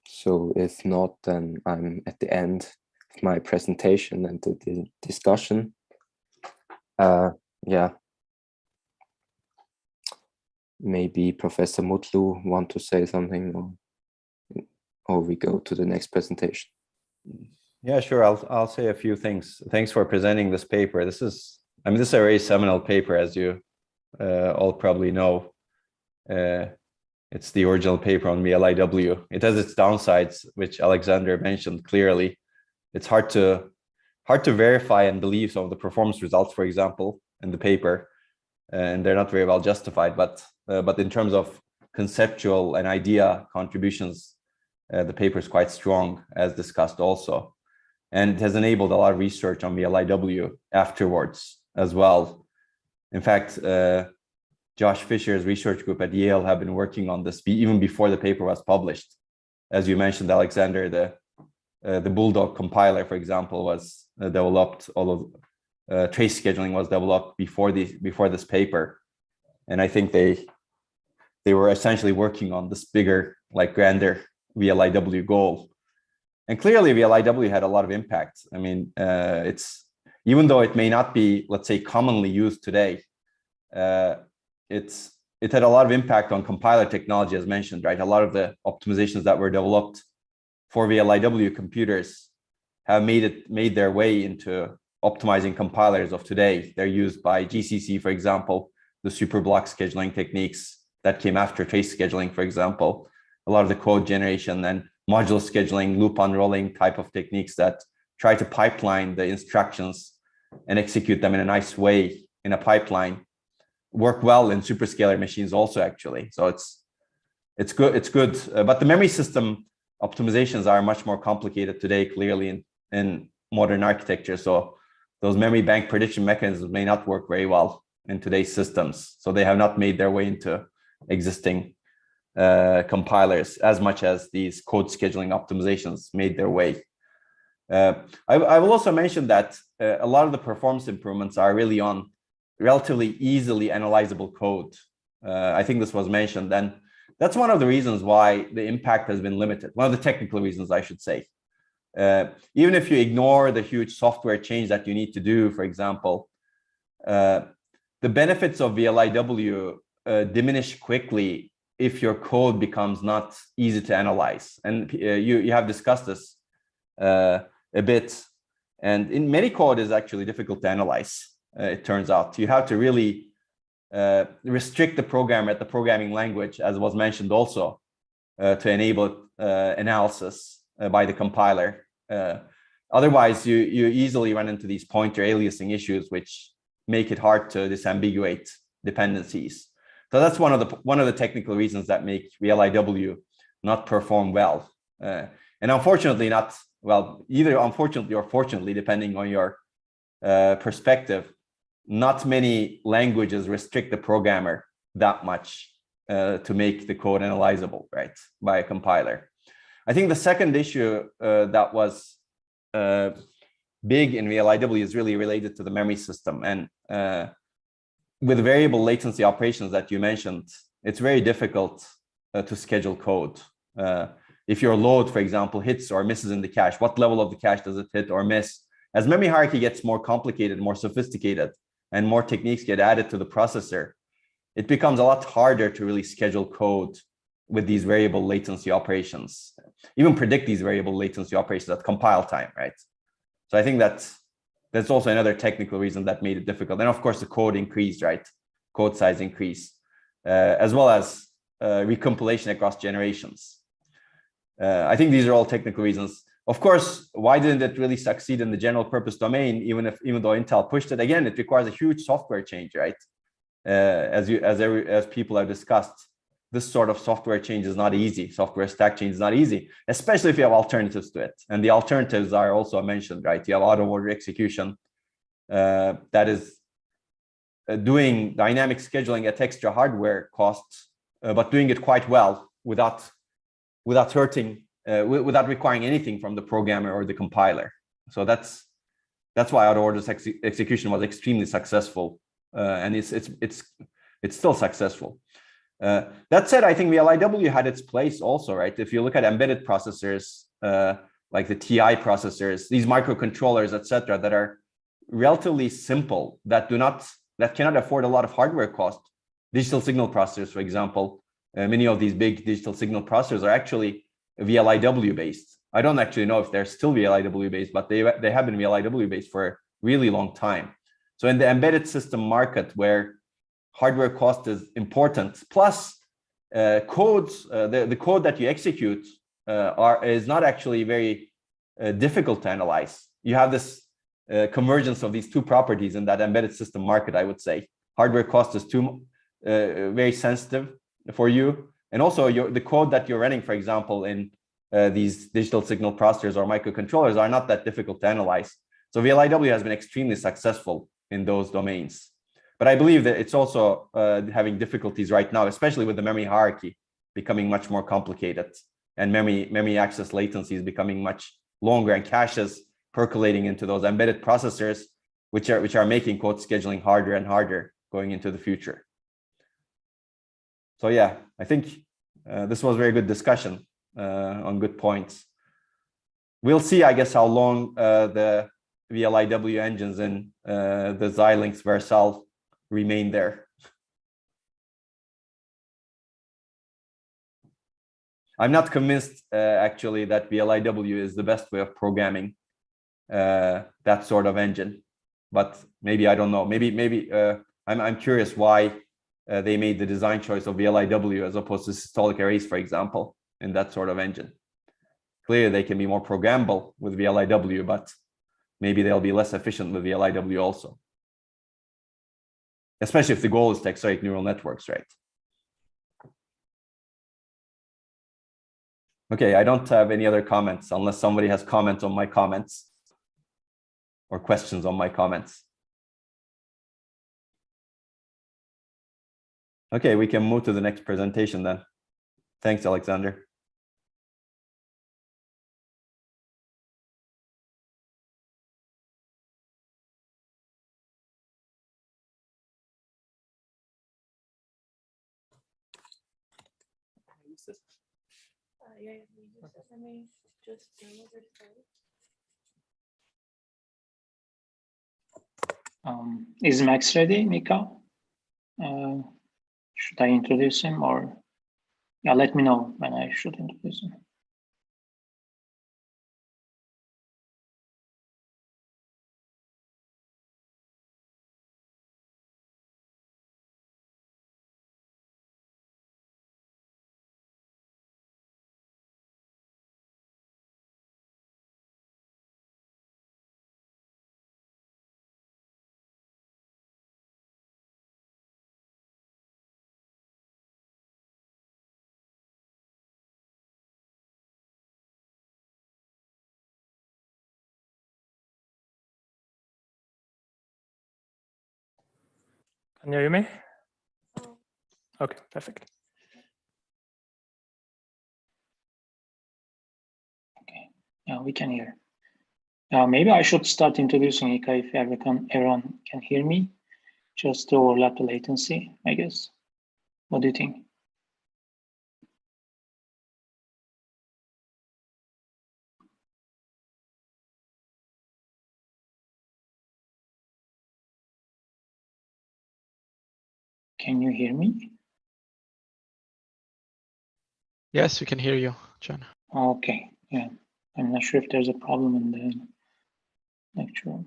So if not, then I'm at the end of my presentation and the discussion. Yeah. Maybe Professor Mutlu want to say something, or we go to the next presentation. Yeah, sure. I'll say a few things. Thanks for presenting this paper. This is a very seminal paper, as you all probably know. It's the original paper on VLIW. It has its downsides, which Alexander mentioned clearly. It's hard to verify and believe some of the performance results, for example, in the paper, and they're not very well justified. But in terms of conceptual and idea contributions, the paper is quite strong, as discussed also, and it has enabled a lot of research on VLIW afterwards as well. In fact, Josh Fisher's research group at Yale have been working on this even before the paper was published. As you mentioned, Alexander, the Bulldog compiler, for example, was developed. All of trace scheduling was developed before this paper, and I think they were essentially working on this bigger, like grander VLIW goal. And clearly, VLIW had a lot of impact. I mean, it's even though it may not be, let's say, commonly used today. It had a lot of impact on compiler technology, as mentioned, right? A lot of the optimizations that were developed for VLIW computers have made their way into optimizing compilers of today. They're used by GCC, for example, the superblock scheduling techniques that came after trace scheduling, for example, a lot of the code generation and module scheduling, loop unrolling type of techniques that try to pipeline the instructions and execute them in a nice way in a pipeline work well in superscalar machines also, actually. So it's good. But the memory system optimizations are much more complicated today, clearly in modern architecture. So those memory bank prediction mechanisms may not work very well in today's systems. So they have not made their way into existing compilers as much as these code scheduling optimizations made their way. I will also mention that a lot of the performance improvements are really on relatively easily analyzable code. I think this was mentioned, and that's one of the reasons why the impact has been limited. One of the technical reasons, I should say. Even if you ignore the huge software change that you need to do, for example, the benefits of VLIW diminish quickly if your code becomes not easy to analyze. And you have discussed this a bit. And in many code is actually difficult to analyze. It turns out you have to really restrict the programmer at the programming language, as was mentioned also, to enable analysis by the compiler. Otherwise, you easily run into these pointer aliasing issues, which make it hard to disambiguate dependencies. So that's one of the technical reasons that make VLIW not perform well, and unfortunately not well, either unfortunately or fortunately, depending on your perspective. Not many languages restrict the programmer that much to make the code analyzable, right, by a compiler. I think the second issue that was big in VLIW is really related to the memory system. And with variable latency operations that you mentioned, it's very difficult to schedule code. If your load, for example, hits or misses in the cache, what level of the cache does it hit or miss? As memory hierarchy gets more complicated, more sophisticated, and more techniques get added to the processor, it becomes a lot harder to really schedule code with these variable latency operations, even predict these variable latency operations at compile time, right? So I think that's also another technical reason that made it difficult. And of course, the code increased, right? Code size increased, as well as recompilation across generations. I think these are all technical reasons. Of course, why didn't it really succeed in the general purpose domain, even though Intel pushed it? Again, it requires a huge software change, right? As people have discussed, this sort of software change is not easy. Software stack change is not easy, especially if you have alternatives to it. And the alternatives are also mentioned, right? You have auto-order execution that is doing dynamic scheduling at extra hardware costs, but doing it quite well without hurting, without requiring anything from the programmer or the compiler. So that's why auto-order execution was extremely successful, and it's still successful. That said, I think VLIW had its place also, right? If you look at embedded processors like the TI processors, these microcontrollers, etc., that are relatively simple, that cannot afford a lot of hardware cost. Digital signal processors, for example, many of these big digital signal processors are actually VLIW based. I don't actually know if they're still VLIW based, but they have been VLIW based for a really long time. So in the embedded system market, where hardware cost is important, plus codes, the code that you execute is not actually very difficult to analyze. You have this convergence of these two properties in that embedded system market, I would say. Hardware cost is very sensitive for you. And also the code that you're running, for example, in these digital signal processors or microcontrollers are not that difficult to analyze. So VLIW has been extremely successful in those domains. But I believe that it's also having difficulties right now, especially with the memory hierarchy becoming much more complicated, and memory access latency is becoming much longer, and caches percolating into those embedded processors, which are making code scheduling harder and harder going into the future. So yeah, I think this was a very good discussion on good points. We'll see, I guess, how long the VLIW engines in the Xilinx Versal remain there. I'm not convinced actually that VLIW is the best way of programming that sort of engine, but maybe, I don't know, maybe I'm curious why they made the design choice of VLIW as opposed to systolic arrays, for example, in that sort of engine. Clearly they can be more programmable with VLIW, but maybe they'll be less efficient with VLIW also, especially if the goal is to accelerate neural networks, right? Okay, I don't have any other comments unless somebody has comments on my comments or questions on my comments. Okay, we can move to the next presentation then. Thanks, Alexander. Yeah, let me just download it. Is Max ready, Mika? Should I introduce him, or yeah, let me know when I should introduce him. Can you hear me? Okay, perfect. Okay, yeah, we can hear. Maybe I should start introducing Ika if everyone can hear me, just to overlap the latency, I guess. What do you think? Can you hear me? Yes, we can hear you, John. Okay, yeah. I'm not sure if there's a problem in the lecture.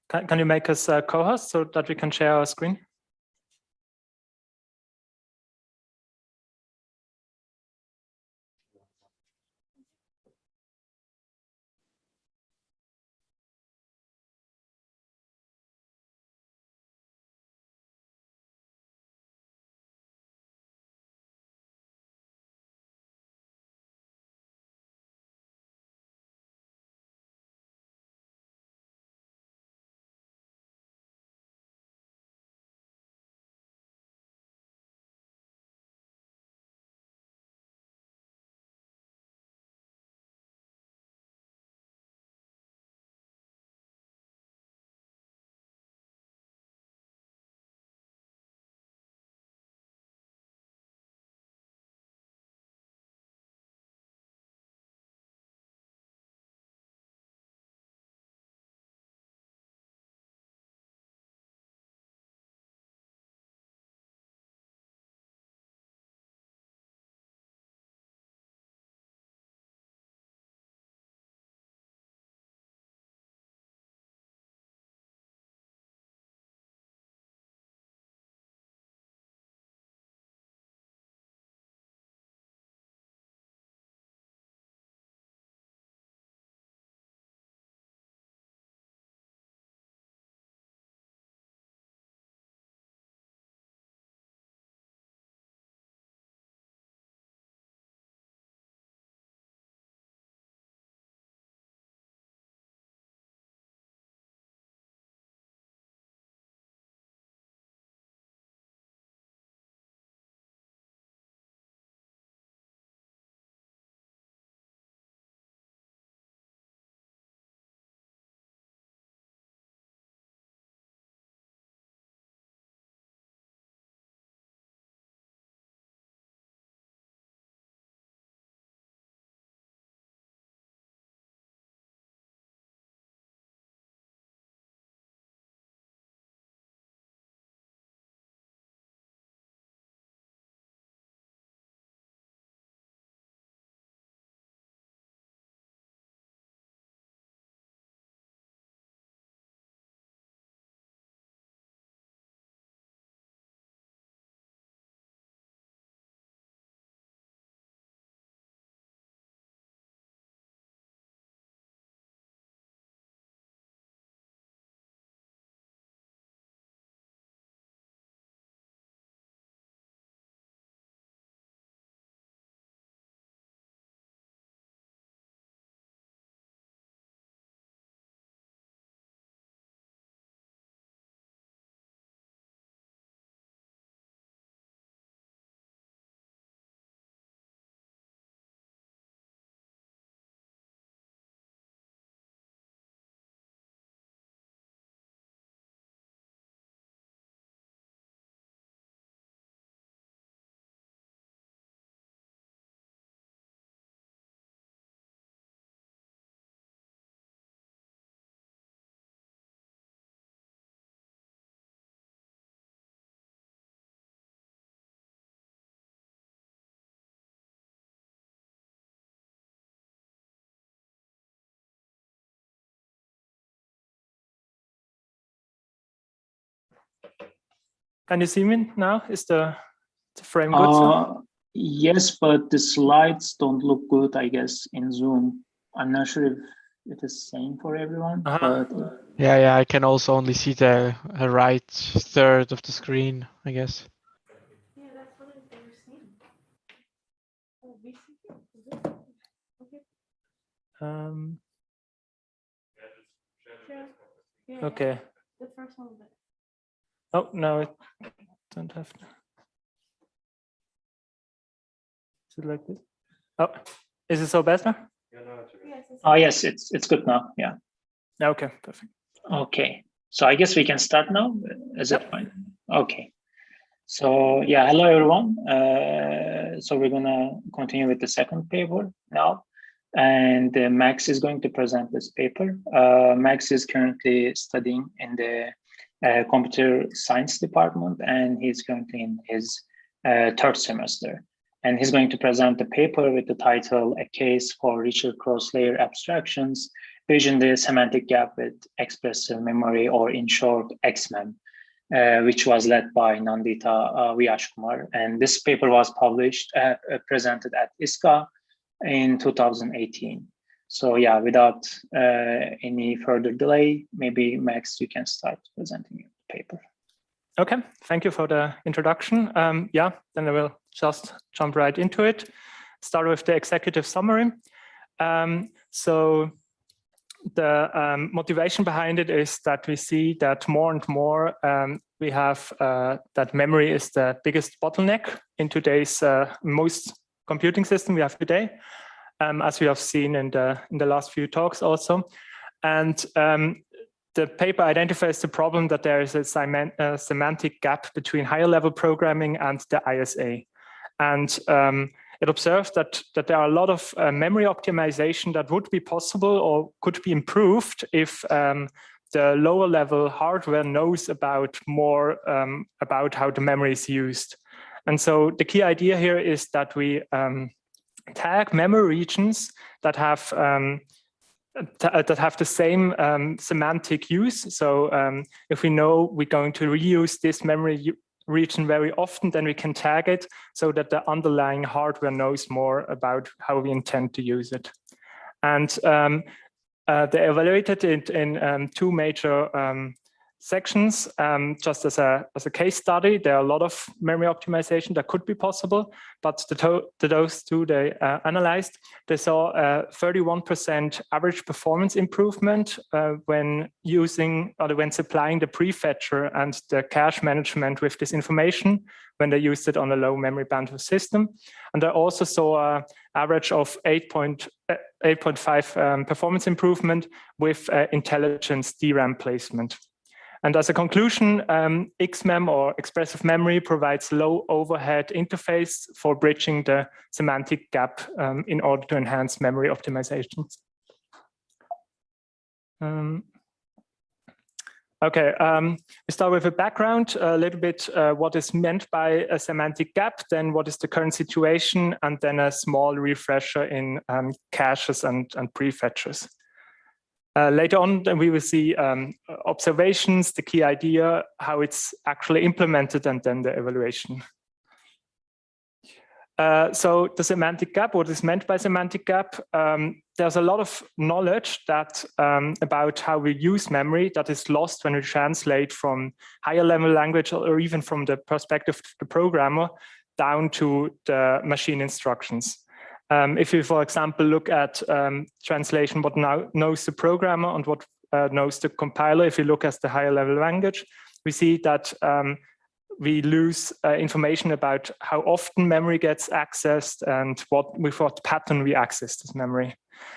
Can you make us co-host so that we can share our screen? Can you see me now? Is the frame good? Yes, but the slides don't look good, I guess, in Zoom. I'm not sure if it is same for everyone, but Yeah, I can also only see the right third of the screen, I guess. Yeah, that's what they were saying. Oh, basically, okay. Yeah, Okay. the first one. Oh, no, it don't have to. Is it like this? Oh, is it so better? oh yes, it's good now. Yeah. Okay, perfect. Okay, so I guess we can start now. Is it fine? Okay. So yeah, hello everyone. So we're gonna continue with the second paper now, and Max is going to present this paper. Max is currently studying in the computer science department, and he's currently in his third semester. And he's going to present the paper with the title "A Case for Richer Cross-Layer Abstractions bridging the semantic gap with expressive memory, or in short, XMEM, which was led by Nandita Vyashkumar. And this paper was published, presented at ISCA in 2018. So yeah, without any further delay, maybe Max, you can start presenting your paper. Okay, thank you for the introduction. Yeah, then I will just jump right into it. Start with the executive summary. So the motivation behind it is that we see that more and more we have that memory is the biggest bottleneck in today's most computing system we have today, as we have seen in the last few talks also. And the paper identifies the problem that there is a semantic gap between higher level programming and the ISA. And it observes that there are a lot of memory optimization that would be possible or could be improved if the lower level hardware knows about more about how the memory is used. And so the key idea here is that we tag memory regions that have the same semantic use. So if we know we're going to reuse this memory region very often, then we can tag it so that the underlying hardware knows more about how we intend to use it. And they evaluated it in two major sections. Just as a case study, there are a lot of memory optimization that could be possible, but those two they analyzed, they saw a 31% average performance improvement when using or when supplying the prefetcher and the cache management with this information when they used it on a low memory bandwidth system. And they also saw an average of 8.5 performance improvement with intelligence DRAM placement. And as a conclusion, XMEM or expressive memory provides low overhead interface for bridging the semantic gap in order to enhance memory optimizations. Okay, we start with a background, a little bit what is meant by a semantic gap, then what is the current situation, and then a small refresher in caches and prefetchers. Later on, then we will see observations, the key idea, how it's actually implemented, and then the evaluation. So the semantic gap, what is meant by semantic gap? There's a lot of knowledge that about how we use memory that is lost when we translate from higher level language or even from the perspective of the programmer down to the machine instructions. If you, for example, look at translation, what now knows the programmer and what knows the compiler, if you look at the higher level language, we see that we lose information about how often memory gets accessed and with what pattern we access this memory.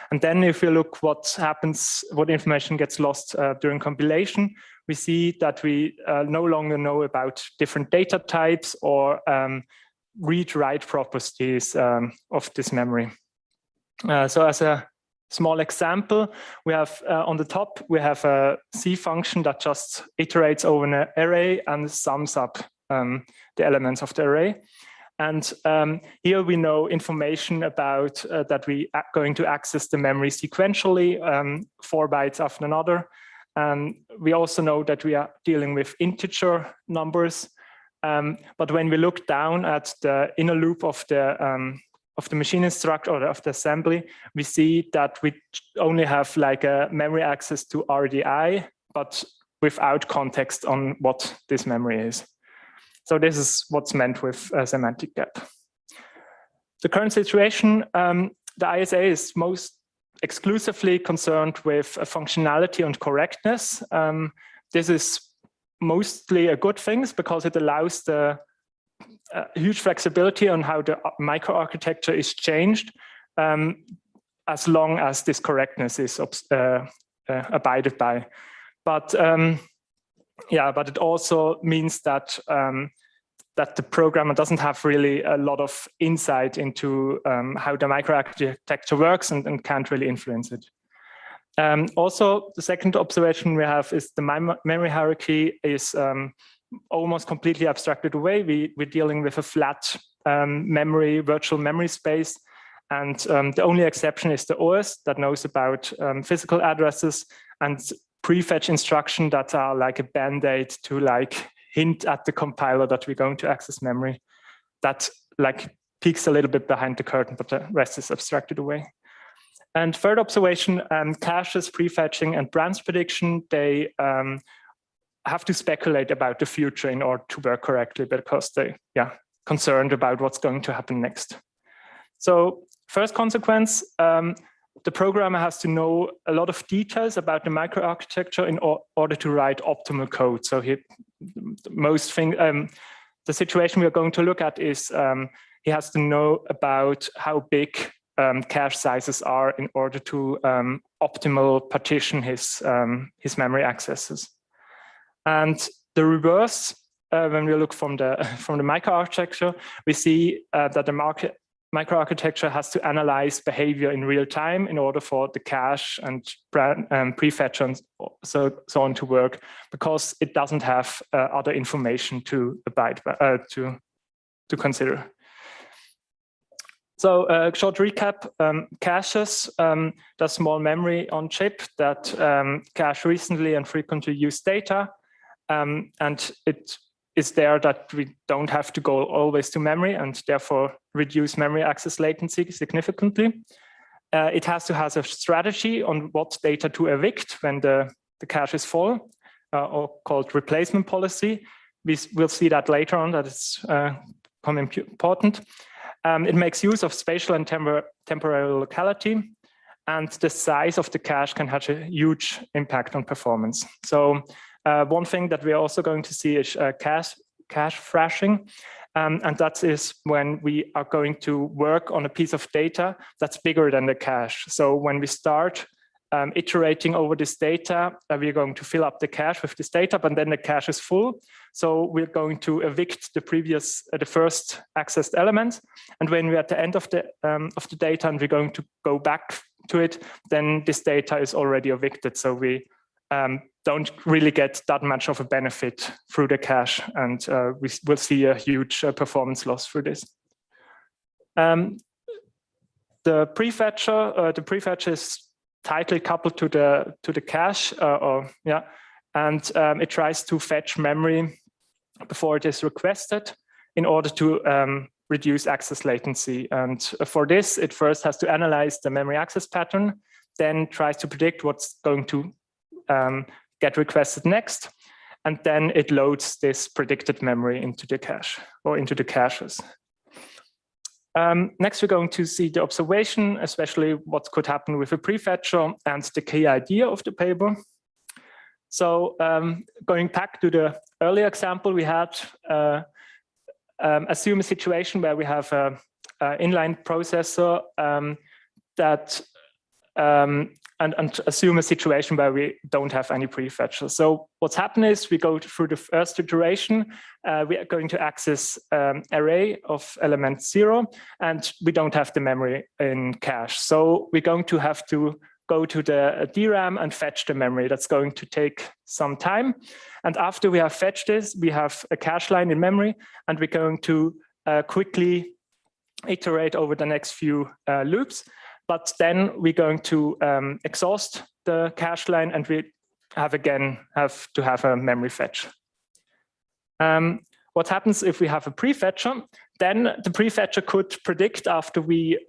And then if you look what happens, what information gets lost during compilation, we see that we no longer know about different data types or read-write properties of this memory. So as a small example, we have on the top, we have a C function that just iterates over an array and sums up the elements of the array. And here we know information about that we are going to access the memory sequentially, 4 bytes after another. We also know that we are dealing with integer numbers. But when we look down at the inner loop of the machine instruction or of the assembly, we see that we only have like a memory access to RDI, but without context on what this memory is. So this is what's meant with a semantic gap. The current situation, the ISA is most exclusively concerned with functionality and correctness. This is mostly a good thing because it allows the huge flexibility on how the microarchitecture is changed as long as this correctness is abided by. But yeah, but it also means that that the programmer doesn't have really a lot of insight into how the microarchitecture works and can't really influence it. Also, the second observation we have is the memory hierarchy is almost completely abstracted away. We're dealing with a flat virtual memory space, And the only exception is the OS that knows about physical addresses and prefetch instruction that are like a band-aid to like hint at the compiler that we're going to access memory. That like peeks a little bit behind the curtain, but the rest is abstracted away. And third observation, caches, prefetching, and branch prediction, they have to speculate about the future in order to work correctly because they, concerned about what's going to happen next. So first consequence, the programmer has to know a lot of details about the microarchitecture in order to write optimal code. So the situation we are going to look at is he has to know about how big cache sizes are in order to optimal partition his memory accesses. And the reverse, when we look from the microarchitecture, we see that the microarchitecture has to analyze behavior in real time in order for the cache and prefetch and so on to work, because it doesn't have other information to abide by, to consider. So short recap, caches, the small memory on chip that cache recently and frequently used data. And it is there that we don't have to go always to memory and therefore reduce memory access latency significantly. It has to have a strategy on what data to evict when the cache is full, or called replacement policy. We'll see that later on, that it's becoming important. It makes use of spatial and temporal locality, and the size of the cache can have a huge impact on performance. So one thing that we are also going to see is cache thrashing, and that is when we are going to work on a piece of data that's bigger than the cache. So when we start iterating over this data, we're going to fill up the cache with this data, but then the cache is full. So we're going to evict the first accessed element, and when we're at the end of the data and we're going to go back to it, then this data is already evicted. So we don't really get that much of a benefit through the cache, and we will see a huge performance loss through this. The prefetcher is tightly coupled to the cache, and it tries to fetch memory before it is requested in order to reduce access latency. And for this, it first has to analyze the memory access pattern, then tries to predict what's going to get requested next, and then it loads this predicted memory into the cache or into the caches. Next, we're going to see the observation, especially what could happen with a prefetcher and the key idea of the paper. So going back to the earlier example we had, assume a situation where we have an inline processor and assume a situation where we don't have any prefetcher. So what's happened is we go through the first iteration, we are going to access array of element 0, and we don't have the memory in cache. So we're going to have to go to the DRAM and fetch the memory. That's going to take some time. And after we have fetched this, we have a cache line in memory, and we're going to quickly iterate over the next few loops. But then we're going to exhaust the cache line, and we have to have a memory fetch. What happens if we have a prefetcher? Then the prefetcher could predict, after we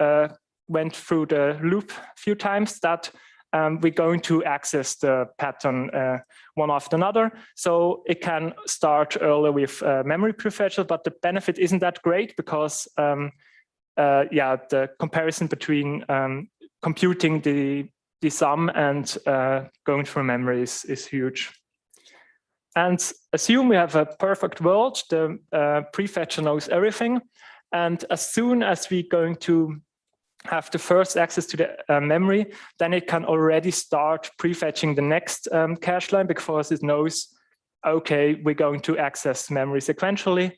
went through the loop a few times, that we're going to access the pattern one after another. So it can start early with memory prefetcher, but the benefit isn't that great because the comparison between computing the sum and going through memory is huge. And assume we have a perfect world, the prefetcher knows everything. And as soon as we're going to have the first access to the memory, then it can already start prefetching the next cache line, because it knows, okay, we're going to access memory sequentially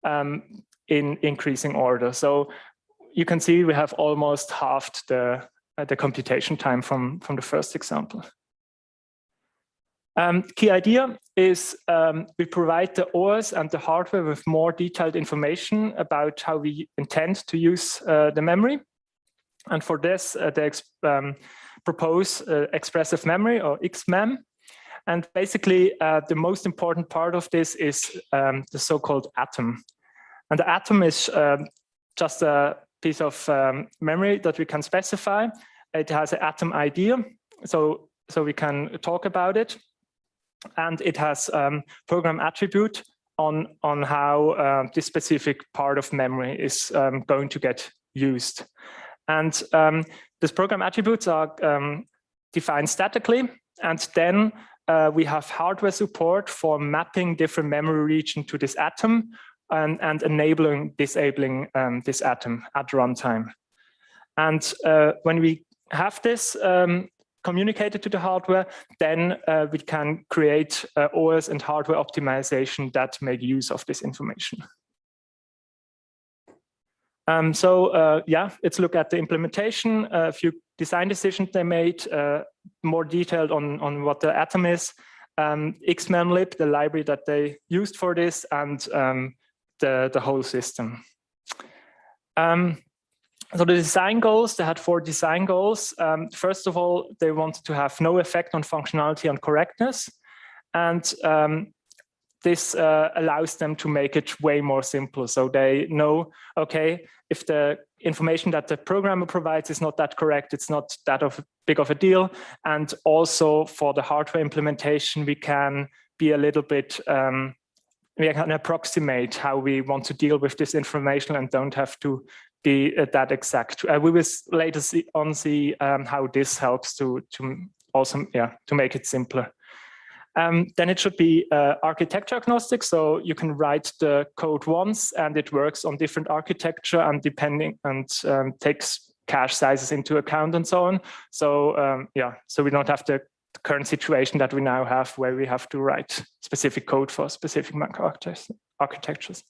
in increasing order. So you can see we have almost halved the computation time from the first example. Key idea is we provide the OS and the hardware with more detailed information about how we intend to use the memory. And for this, they propose expressive memory, or XMEM. And basically, the most important part of this is the so-called atom. And the atom is just a piece of memory that we can specify. It has an atom ID, so we can talk about it. And it has program attribute on how this specific part of memory is going to get used. And these program attributes are defined statically, and then we have hardware support for mapping different memory regions to this atom and enabling, disabling this atom at runtime. And when we have this communicated to the hardware, then we can create OS and hardware optimization that make use of this information. Yeah, let's look at the implementation. A few design decisions they made, more detailed on what the atom is, xmemlib, the library that they used for this, and the whole system. So the design goals, they had 4 design goals. First of all, they wanted to have no effect on functionality and correctness. And this allows them to make it way more simple. So they know, okay, if the information that the programmer provides is not that correct, it's not that big of a deal. And also for the hardware implementation, we can be a little bit, we can approximate how we want to deal with this information and don't have to be that exact. We will later see how this helps to also, yeah, to make it simpler. Then it should be architecture agnostic, so you can write the code once and it works on different architecture and takes cache sizes into account and so on. So yeah, so we don't have the current situation that we now have where we have to write specific code for specific architectures.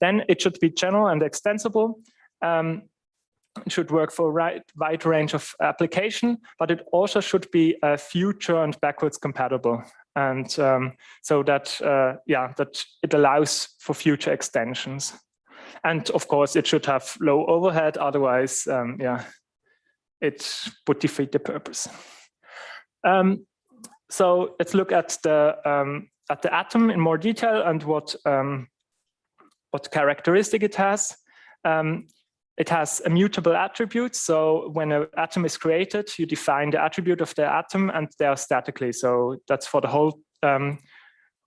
Then it should be general and extensible. It should work for a wide range of application, but it also should be future and backwards compatible. And so that, yeah, that it allows for future extensions. And of course, it should have low overhead. Otherwise, yeah, it would defeat the purpose. So let's look at the atom in more detail and what characteristic it has. It has immutable attributes. So when an atom is created, you define the attribute of the atom and they are statically. So that's for the whole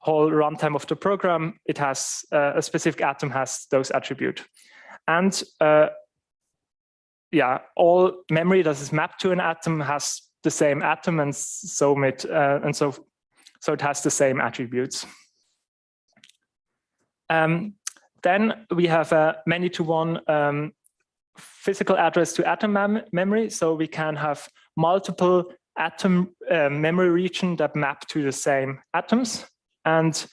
runtime of the program. It has a specific atom has those attributes. And yeah, all memory that is mapped to an atom has the same atom, and so it has the same attributes. Then we have a many-to-one physical address to atom memory. So we can have multiple atom memory regions that map to the same atoms. And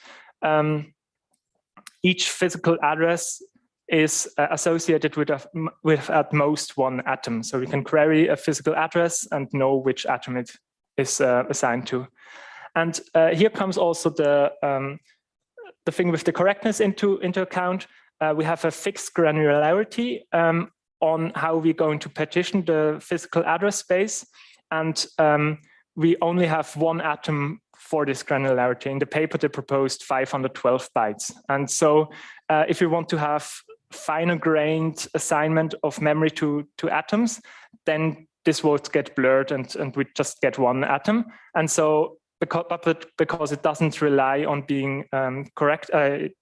each physical address is associated with at most one atom. So we can query a physical address and know which atom it is assigned to. And here comes also the thing with the correctness into account. We have a fixed granularity on how we're going to partition the physical address space. And we only have one atom for this granularity. In the paper, they proposed 512 bytes. And so if you want to have finer grained assignment of memory to atoms, then this would get blurred and we just get one atom. And so because it doesn't rely on being correct, it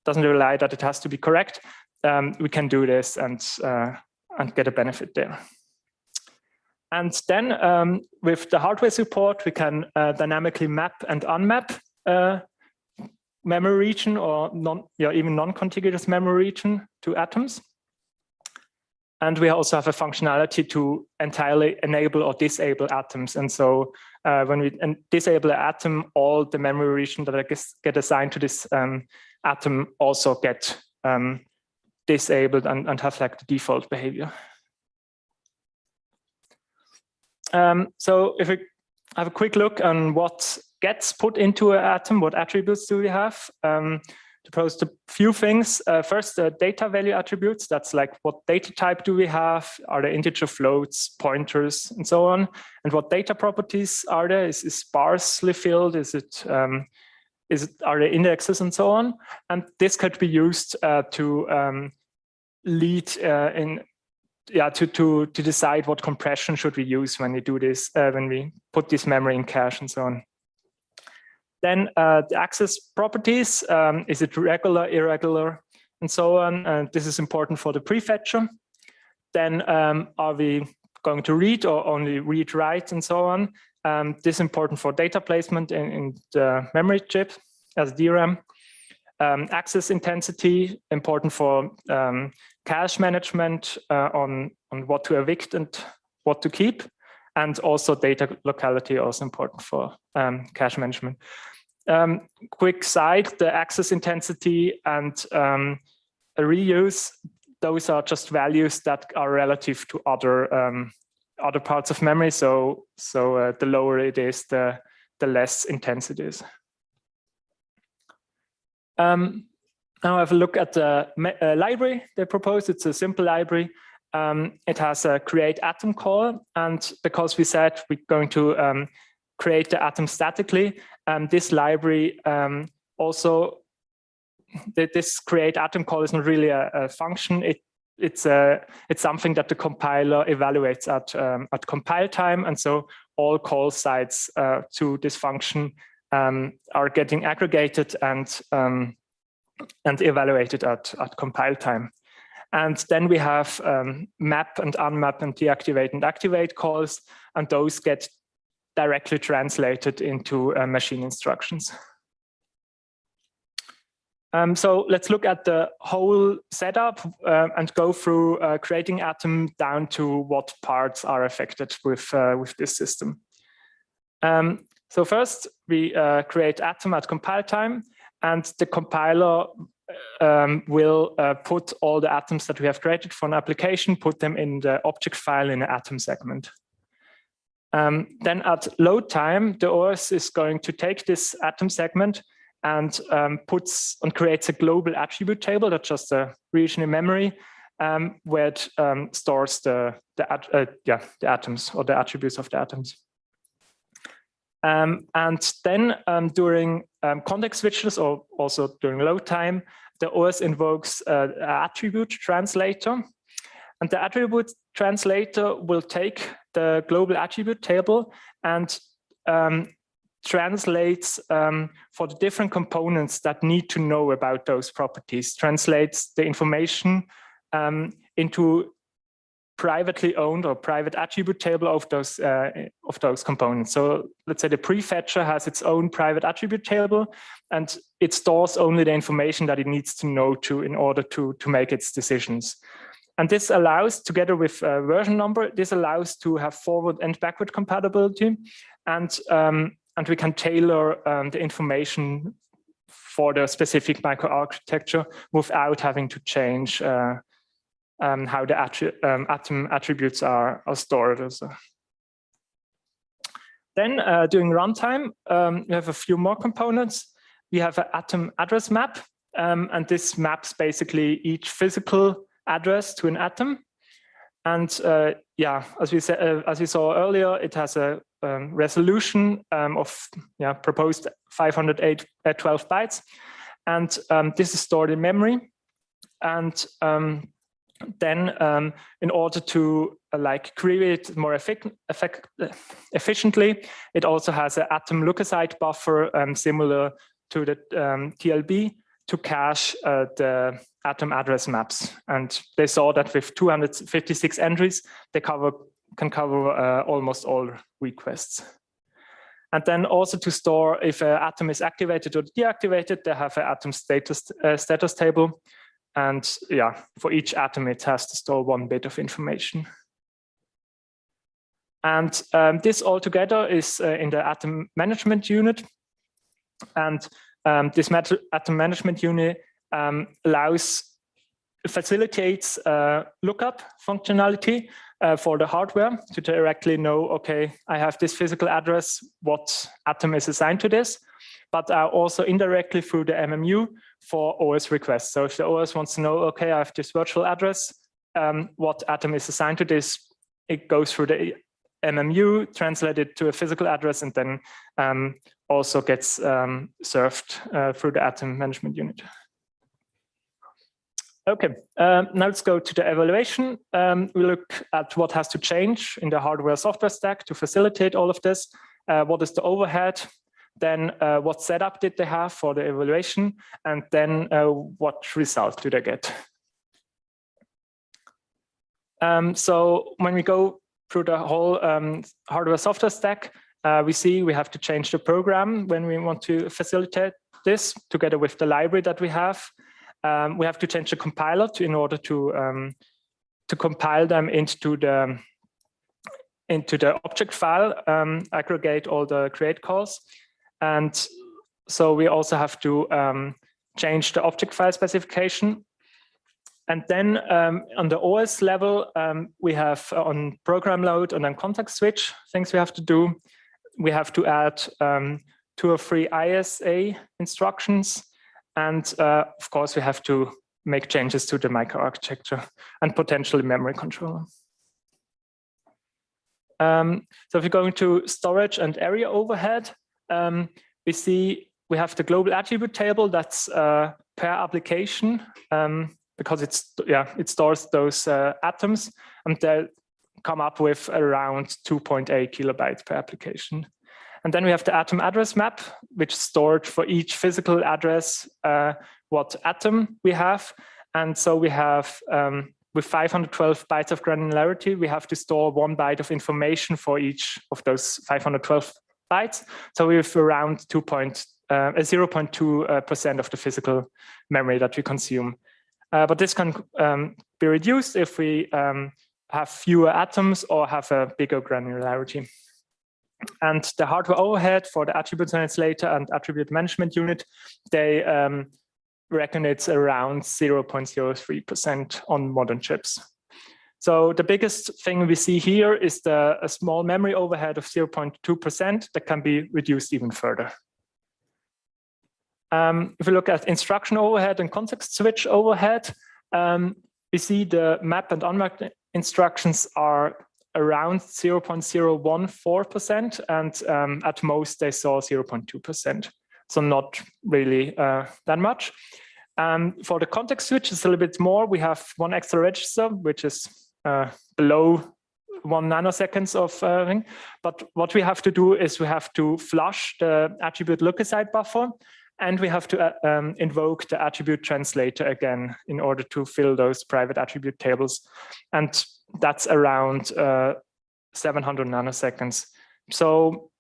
doesn't rely that it has to be correct, we can do this and get a benefit there. And then with the hardware support, we can dynamically map and unmap memory region or even non-contiguous memory region to atoms. And we also have a functionality to entirely enable or disable atoms. And so when we disable an atom, all the memory region that get assigned to this atom also get disabled and have like the default behavior. So if we have a quick look on what gets put into an atom, what attributes do we have? The few things. First, data value attributes. That's like what data type do we have? Are there integer floats, pointers, and so on? And what data properties are there? Is sparsely filled? Are there indexes and so on? And this could be used to lead to decide what compression should we use when we do this, when we put this memory in cache and so on. Then the access properties, is it regular, irregular, and so on. This is important for the prefetcher. Then are we going to read or only read, write, and so on. This is important for data placement in the memory chip as DRAM. Access intensity, important for cache management on what to evict and what to keep. And also data locality, also important for cache management. Quick side, the access intensity and reuse, those are just values that are relative to other parts of memory. So the lower it is, the less intense it is. Now have a look at the library they proposed. It's a simple library. It has a create atom call, and because we said we're going to create the atom statically, this library also, this create atom call is not really a function. It's something that the compiler evaluates at compile time, and so all call sites to this function are getting aggregated and evaluated at compile time. And then we have map and unmap and deactivate and activate calls, and those get directly translated into machine instructions. So let's look at the whole setup and go through creating atom down to what parts are affected with this system. So first, we create atom at compile time, and the compiler will put all the atoms that we have created for an application, put them in the object file in an atom segment. Then at load time, the OS is going to take this atom segment and creates a global attribute table that's just a region in memory where it stores the atoms or the attributes of the atoms. And then during context switches or also during load time, the OS invokes an attribute translator. And the attribute translator will take the global attribute table and translates for the different components that need to know about those properties, translates the information into privately owned or private attribute table of those components. So let's say the prefetcher has its own private attribute table, and it stores only the information that it needs to know in order to make its decisions. And this allows, together with version number, this allows to have forward and backward compatibility, and we can tailor the information for the specific microarchitecture without having to change how the atom attributes are stored. Also. Then during runtime, we have a few more components. We have an atom address map, and this maps basically each physical address to an atom. And as we saw earlier, it has a resolution of proposed 512 bytes, and this is stored in memory. And then in order to query it more efficiently, it also has an atom look-aside buffer similar to the TLB to cache the atom address maps. And they saw that with 256 entries, they can cover almost all requests. And then also to store if an atom is activated or deactivated, they have an atom status table. And for each atom, it has to store 1 bit of information. And this all together is in the atom management unit. And this atom management unit facilitates lookup functionality for the hardware to directly know, okay, I have this physical address, what atom is assigned to this, but also indirectly through the MMU, for OS requests. So if the OS wants to know, okay, I have this virtual address, what atom is assigned to this, it goes through the MMU, translated to a physical address, and then also gets served through the atom management unit. Okay, now let's go to the evaluation. We look at what has to change in the hardware software stack to facilitate all of this. What is the overhead? Then what setup did they have for the evaluation? And then what result do they get? So when we go through the whole hardware software stack, we see we have to change the program when we want to facilitate this together with the library that we have. We have to change the compiler in order to compile them into the object file, aggregate all the create calls. And so we also have to change the object file specification. And then on the OS level, we have on program load and then context switch things we have to do. We have to add 2 or 3 ISA instructions. And of course, we have to make changes to the microarchitecture and potentially memory controller. So if we go into storage and area overhead, we see we have the global attribute table that's per application because it stores those atoms, and they come up with around 2.8 kilobytes per application. And then we have the atom address map, which stored for each physical address what atom we have. And so we have, with 512 bytes of granularity, we have to store 1 byte of information for each of those 512 bytes. So we have around 0.2% of the physical memory that we consume. But this can be reduced if we have fewer atoms or have a bigger granularity. And the hardware overhead for the attribute translator and attribute management unit, they reckon it's around 0.03% on modern chips. So the biggest thing we see here is a small memory overhead of 0.2% that can be reduced even further. If we look at instruction overhead and context switch overhead, we see the map and unmapped instructions are around 0.014%, and at most they saw 0.2%. So not really that much. For the context switch, it's a little bit more. We have 1 extra register, which is below 1 nanoseconds of thing. But what we have to do is we have to flush the attribute look-aside buffer, and we have to invoke the attribute translator again in order to fill those private attribute tables. And that's around 700 nanoseconds. So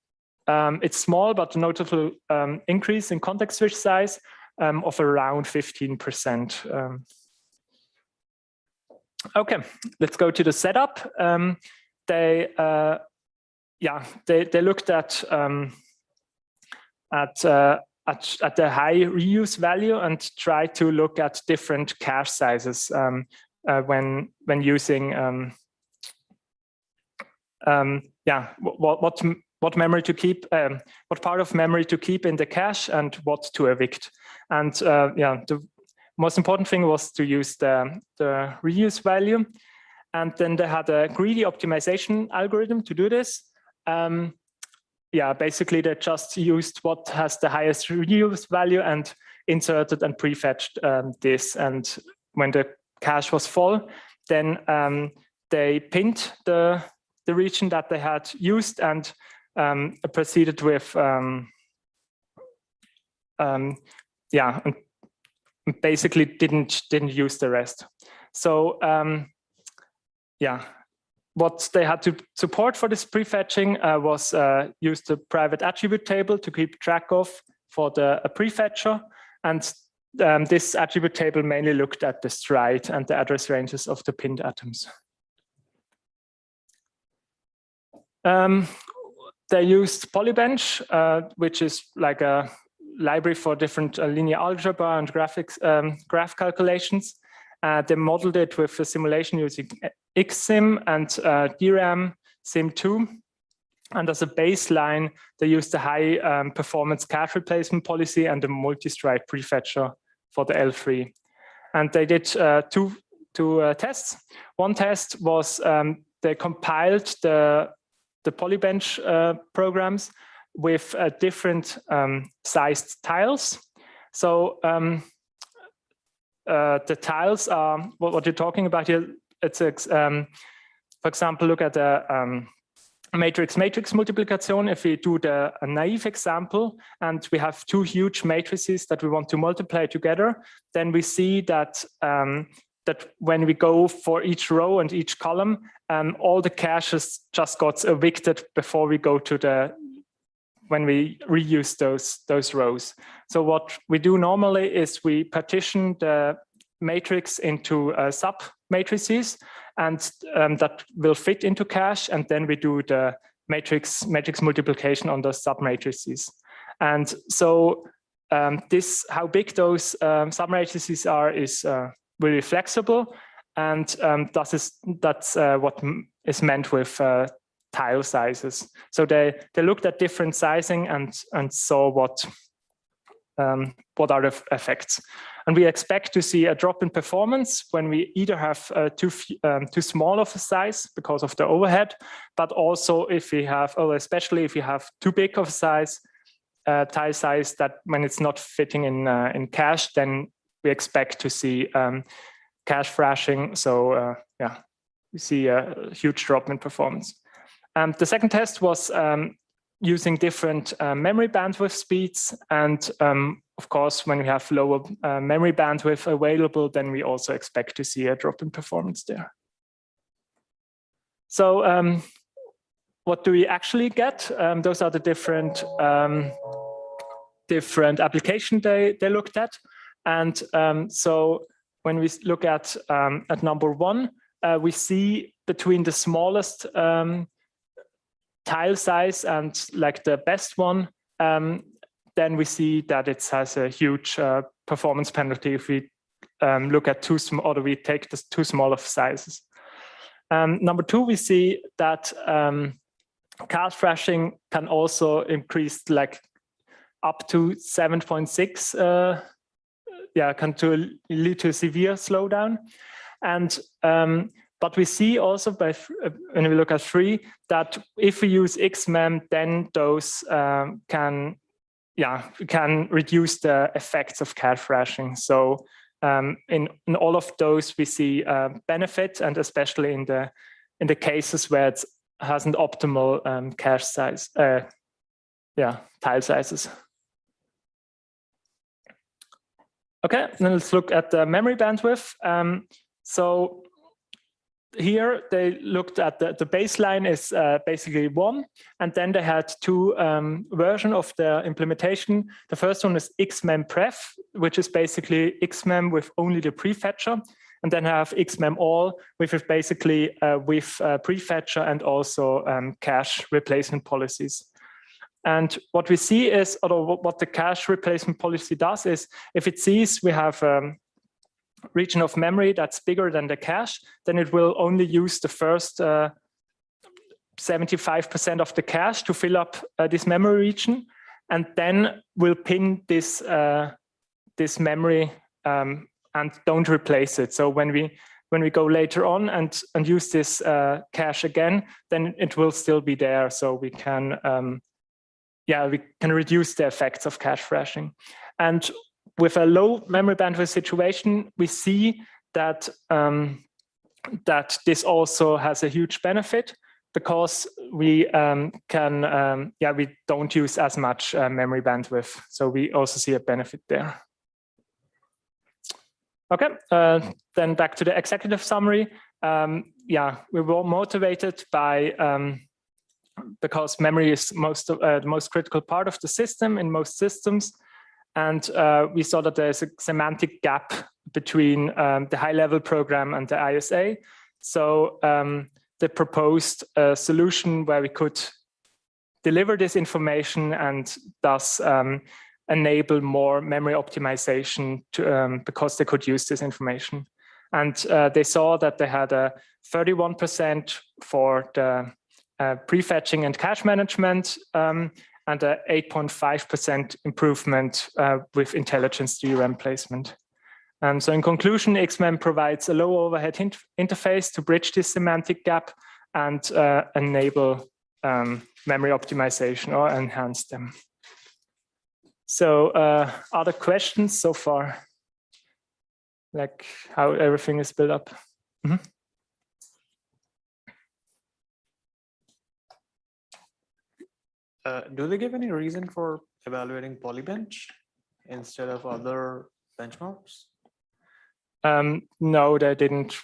it's small, but a notable increase in context switch size of around 15%. Okay, let's go to the setup. They looked at the high reuse value and try to look at different cache sizes when using what memory to keep, what part of memory to keep in the cache and what to evict. And the most important thing was to use the reuse value. And then they had a greedy optimization algorithm to do this. Basically they just used what has the highest reuse value and inserted and prefetched this. And when the cache was full, then they pinned the region that they had used and proceeded with and basically didn't use the rest. So what they had to support for this prefetching was use the private attribute table to keep track of for the prefetcher. And this attribute table mainly looked at the stride and the address ranges of the pinned atoms. They used Polybench, which is like a library for different linear algebra and graph calculations. They modeled it with a simulation using XSIM and DRAM SIM2. And as a baseline, they used a high performance cache replacement policy and a multi-stride prefetcher the L3. And they did two tests. One test was they compiled the Polybench programs with different sized tiles. So the tiles are what you're talking about here. It's for example, look at the matrix multiplication. If we do a naive example and we have two huge matrices that we want to multiply together, then we see that that when we go for each row and each column, all the caches just got evicted before we go to when we reuse those rows. So what we do normally is we partition the matrix into sub matrices, and that will fit into cache, and then we do the matrix multiplication on the sub matrices. And so how big those sub matrices are is really flexible, and that's what is meant with tile sizes. So they looked at different sizing and saw what are the effects. And we expect to see a drop in performance when we either have too small of a size because of the overhead, but also if we have, especially if you have too big of a size, tile size, that when it's not fitting in cache, then we expect to see cache thrashing. So yeah, we see a huge drop in performance. The second test was using different memory bandwidth speeds. And of course, when we have lower memory bandwidth available, then we also expect to see a drop in performance there. So what do we actually get? Those are the different applications they looked at. And so when we look at number one, we see between the smallest tile size and like the best one, then we see that it has a huge performance penalty if we look at too small, or we take the too small of sizes. Number two, we see that cache thrashing can also increase like up to 7.6. Can lead to a severe slowdown. And but we see also when we look at 3 that if we use XMEM, then those can reduce the effects of cache thrashing. So in all of those we see benefit, and especially in the cases where it has an optimal cache size, tile sizes. Okay, then let's look at the memory bandwidth. So here they looked at the baseline is basically 1, and then they had 2 versions of the implementation. The first one is XMEM pref, which is basically XMEM with only the prefetcher, and then I have XMEM all, which is basically with prefetcher and also cache replacement policies. And what we see is, or what the cache replacement policy does is, if it sees we have region of memory that's bigger than the cache, then it will only use the first 75% of the cache to fill up this memory region, and then will pin this memory and don't replace it. So when we go later on and use this cache again, then it will still be there. So we can reduce the effects of cache thrashing. And with a low memory bandwidth situation, we see that that this also has a huge benefit, because we we don't use as much memory bandwidth. So we also see a benefit there. Okay, then back to the executive summary. We were motivated by because memory is the most critical part of the system in most systems. And we saw that there's a semantic gap between the high-level program and the ISA. So they proposed a solution where we could deliver this information and thus enable more memory optimization because they could use this information. And they saw that they had a 31% for the prefetching and cache management, and a 8.5% improvement with intelligence DRAM placement. So in conclusion, XMEM provides a low overhead interface to bridge this semantic gap and enable memory optimization or enhance them. So other questions so far? Like how everything is built up? Mm-hmm. Do they give any reason for evaluating Polybench instead of other benchmarks? No, they didn't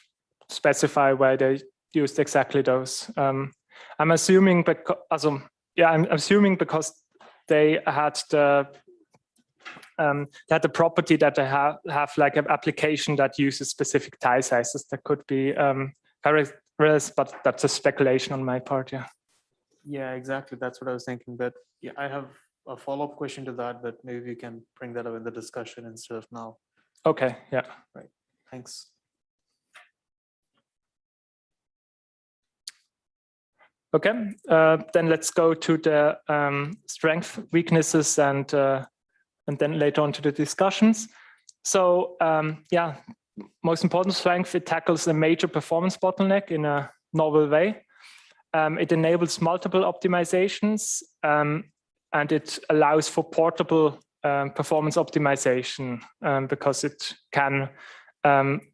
specify why they used exactly those. I'm assuming because, I'm assuming because they had the property that they have like an application that uses specific die sizes. That could be various, but that's a speculation on my part. Yeah. Yeah, exactly. That's what I was thinking. But yeah, I have a follow-up question to that, but maybe we can bring that up in the discussion instead of now. Okay. Yeah. Right. Thanks. Okay. Then let's go to the strengths, weaknesses, and then later on to the discussions. So yeah, most important strength, it tackles a major performance bottleneck in a novel way. It enables multiple optimizations, and it allows for portable performance optimization because it can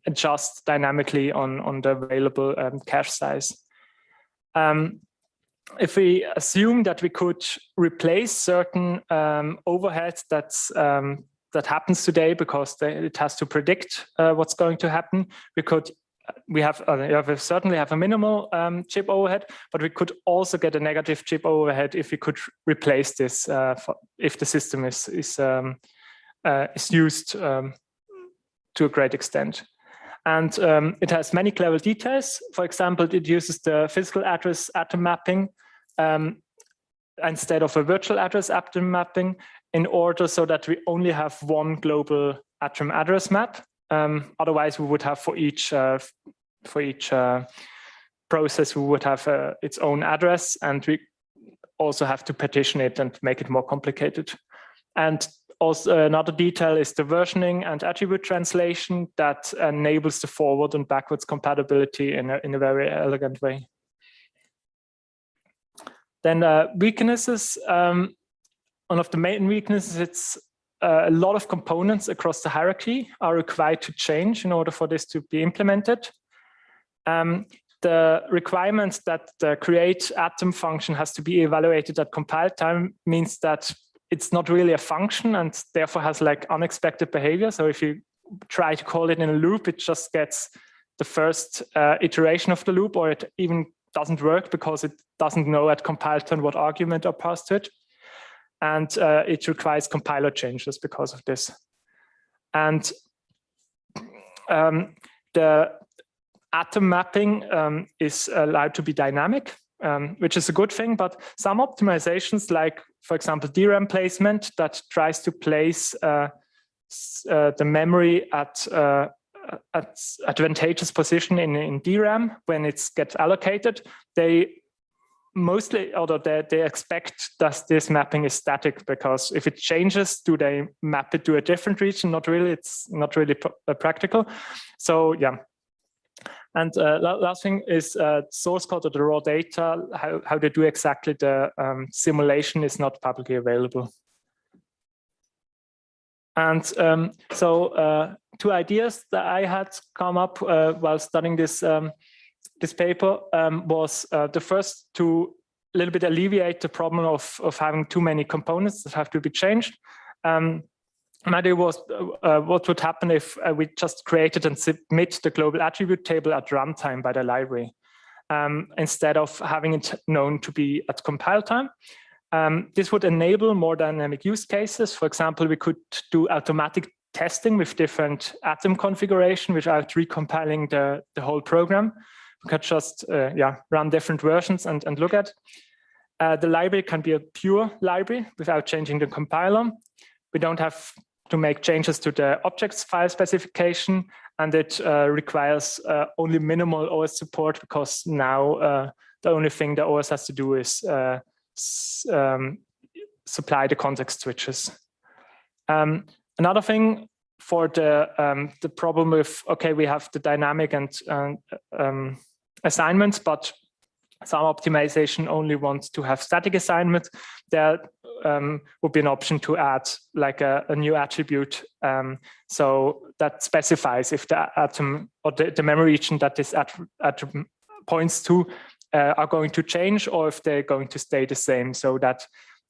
adjust dynamically on the available cache size. If we assume that we could replace certain overheads that happens today because it has to predict what's going to happen, we certainly have a minimal chip overhead, but we could also get a negative chip overhead if we could replace this if the system is used to a great extent. And it has many clever details. For example, it uses the physical address atom mapping instead of a virtual address atom mapping in order so that we only have one global atom address map. Otherwise, we would have for each process, we would have its own address, and we also have to partition it and make it more complicated. And also another detail is the versioning and attribute translation that enables the forward and backwards compatibility in a very elegant way. Then weaknesses. One of the main weaknesses, it's a lot of components across the hierarchy are required to change in order for this to be implemented. The requirements that the create atom function has to be evaluated at compile time means that it's not really a function and therefore has like unexpected behavior. So if you try to call it in a loop, it just gets the first iteration of the loop, or it even doesn't work because it doesn't know at compile time what argument are passed to it. And it requires compiler changes because of this. And the atom mapping is allowed to be dynamic, which is a good thing, but some optimizations, like, for example, DRAM placement that tries to place the memory at advantageous position in DRAM when it gets allocated, they mostly, although they expect that this mapping is static, because if it changes, do they map it to a different region? Not really. It's not really practical. So yeah. And last thing is source code or the raw data. How they do exactly the simulation is not publicly available. And so two ideas that I had come up while studying this this paper was the first to a little bit alleviate the problem of having too many components that have to be changed. My idea was what would happen if we just created and submit the global attribute table at runtime by the library instead of having it known to be at compile time. This would enable more dynamic use cases. For example, we could do automatic testing with different atom configuration without recompiling the whole program. We could just run different versions and look at. The library can be a pure library without changing the compiler. We don't have to make changes to the objects file specification, and it requires only minimal OS support, because now the only thing the OS has to do is supply the context switches. Another thing for the problem with, okay, we have the dynamic and assignments, but some optimization only wants to have static assignment. There would be an option to add like a new attribute. So that specifies if the atom or the memory region that this atom points to are going to change or if they're going to stay the same, so that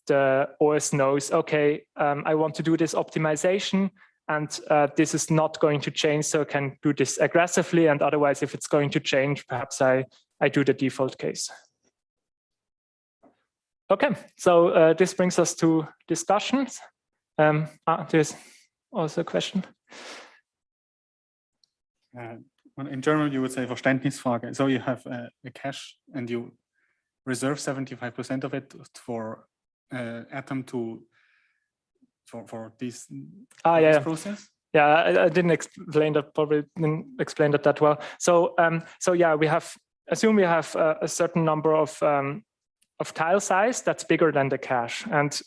the OS knows, okay, I want to do this optimization and this is not going to change, so I can do this aggressively, and otherwise if it's going to change, perhaps I do the default case. Okay, so this brings us to discussions. There's also a question. In German, you would say Verständnisfrage. So you have a cache and you reserve 75% of it for atom for this process. Yeah, I didn't explain that. Probably didn't explain that well. So yeah, we have a certain number of tile size that's bigger than the cache, and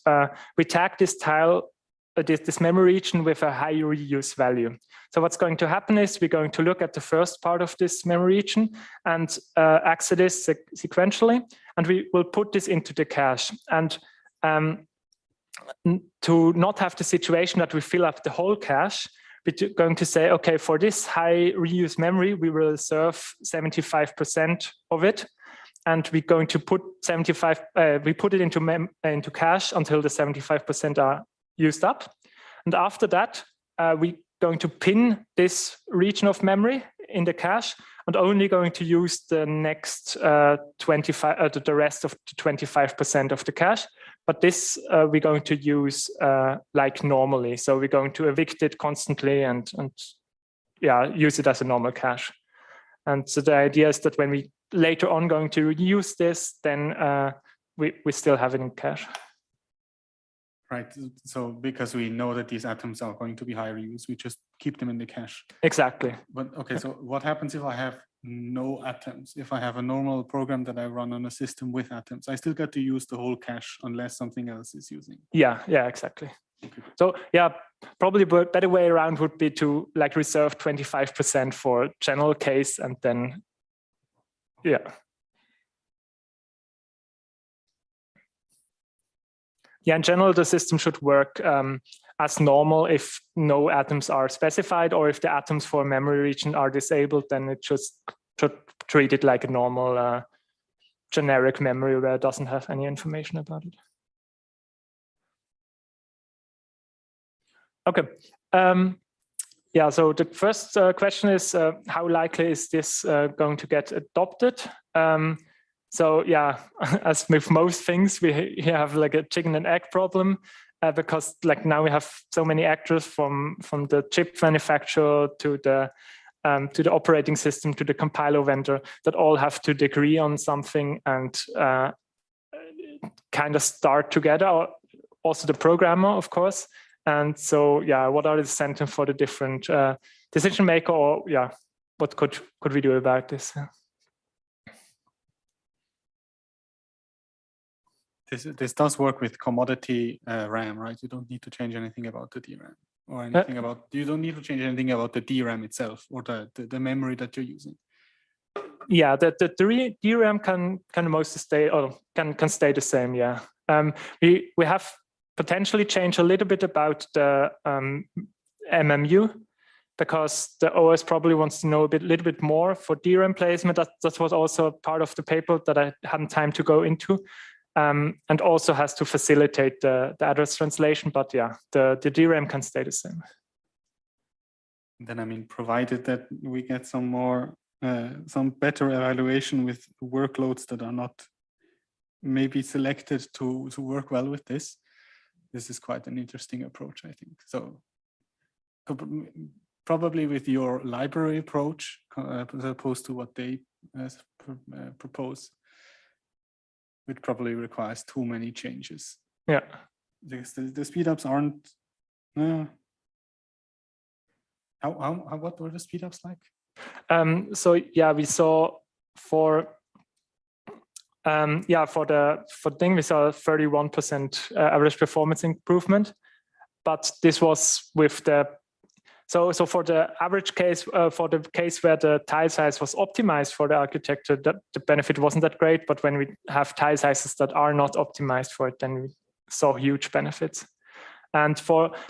we tag this tile, this memory region with a high reuse value. So what's going to happen is we're going to look at the first part of this memory region and access this sequentially, and we will put this into the cache. And to not have the situation that we fill up the whole cache, we're going to say, okay, for this high reuse memory, we will reserve 75% of it. And we're going to put 75, we put it into cache until the 75% are used up. And after that, we're going to pin this region of memory in the cache and only going to use the next 25, the rest of the 25% of the cache. But this we're going to use like normally. So we're going to evict it constantly and yeah, use it as a normal cache. And so the idea is that when we later on going to use this, then we still have it in cache. Right. So because we know that these atoms are going to be high reuse, we just keep them in the cache. Exactly. But okay, so what happens if I have no atoms? If I have a normal program that I run on a system with atoms, I still get to use the whole cache unless something else is using. Yeah, exactly. Okay. So yeah, probably a better way around would be to like reserve 25% for general case, and then yeah. Yeah, in general, the system should work as normal if no atoms are specified, or if the atoms for memory region are disabled, then it should treat it like a normal generic memory where it doesn't have any information about it. Okay. Yeah, so the first question is, how likely is this going to get adopted? So yeah, as with most things, we have like a chicken and egg problem because like now we have so many actors from the chip manufacturer to the operating system to the compiler vendor that all have to agree on something and kind of start together. Also the programmer, of course. And so yeah, what are the incentives for the different decision maker, or yeah, what could we do about this? This does work with commodity RAM, right? You don't need to change anything about the DRAM or anything about, you don't need to change anything about the DRAM itself or the memory that you're using. Yeah, the DRAM can mostly stay, or can stay the same, yeah. We have potentially changed a little bit about the MMU, because the OS probably wants to know a little bit more for DRAM placement. That was also part of the paper that I hadn't time to go into. And also has to facilitate the address translation, but yeah, the DRAM can stay the same. Then I mean, provided that we get some better evaluation with workloads that are not maybe selected to work well with this. This is quite an interesting approach, I think. So probably with your library approach, as opposed to what they propose, it probably requires too many changes. Yeah. Because the speedups aren't. What were the speedups like? So yeah, we saw for Yeah, for thing we saw 31% average performance improvement, but this was with the so for the average case, for the case where the tile size was optimized for the architecture, that the benefit wasn't that great. But when we have tile sizes that are not optimized for it, then we saw huge benefits. And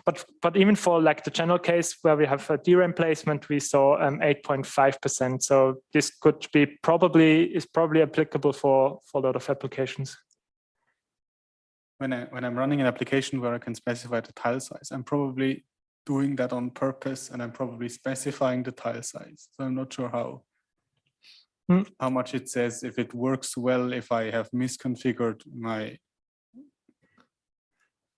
but even for like the general case where we have a DRAM placement, we saw 8.5%. So this could be probably applicable for a lot of applications. When I'm running an application where I can specify the tile size, I'm probably doing that on purpose, and I'm probably specifying the tile size. So I'm not sure how much it says if it works well if I have misconfigured my.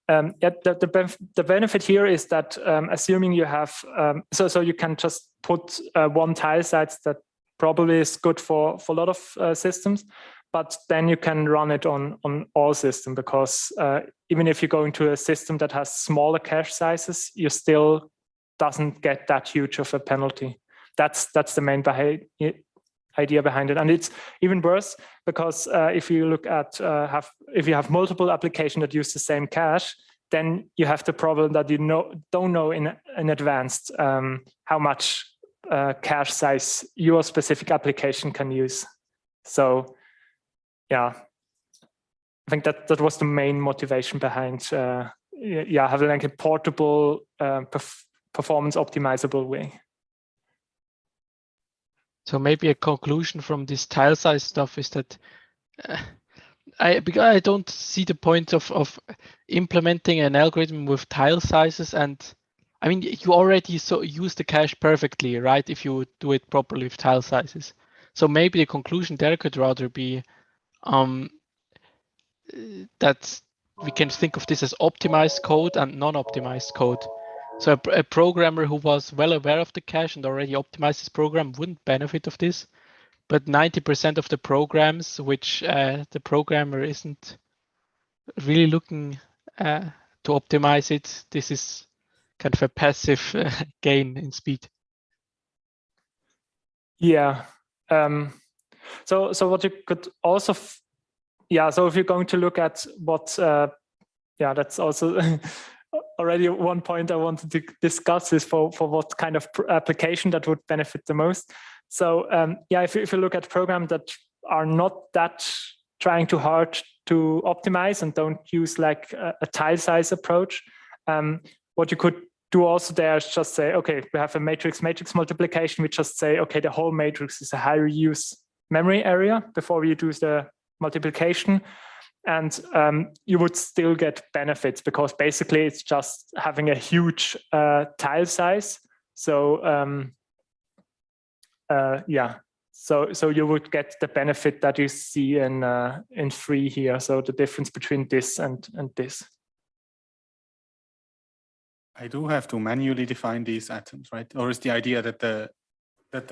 Yeah, the benefit here is that assuming you have so you can just put one tile size that probably is good for a lot of systems, but then you can run it on all systems, because even if you go into a system that has smaller cache sizes, you still doesn't get that huge of a penalty. That's the main idea behind it. And it's even worse because if you look at if you have multiple applications that use the same cache, then you have the problem that you don't know in advance how much cache size your specific application can use. So yeah, I think that was the main motivation behind having like a portable performance optimizable way. So maybe a conclusion from this tile size stuff is that I don't see the point of implementing an algorithm with tile sizes. And I mean, you already use the cache perfectly, right? If you do it properly with tile sizes. So maybe the conclusion there could rather be that we can think of this as optimized code and non-optimized code. So a programmer who was well aware of the cache and already optimized his program wouldn't benefit of this. But 90% of the programs which the programmer isn't really looking to optimize it, this is kind of a passive gain in speed. Yeah. So what you could also, so if you're going to look at what, that's also already one point I wanted to discuss is for what kind of application that would benefit the most. So if you look at programs that are not that trying too hard to optimize and don't use like a tile size approach, what you could do also there is just say, okay, we have a matrix multiplication. We just say, okay, the whole matrix is a high reuse memory area before we do the multiplication. And you would still get benefits because basically it's just having a huge tile size. So so you would get the benefit that you see in 3 here. So the difference between this and this. I do have to manually define these atoms, right? Or is the idea that the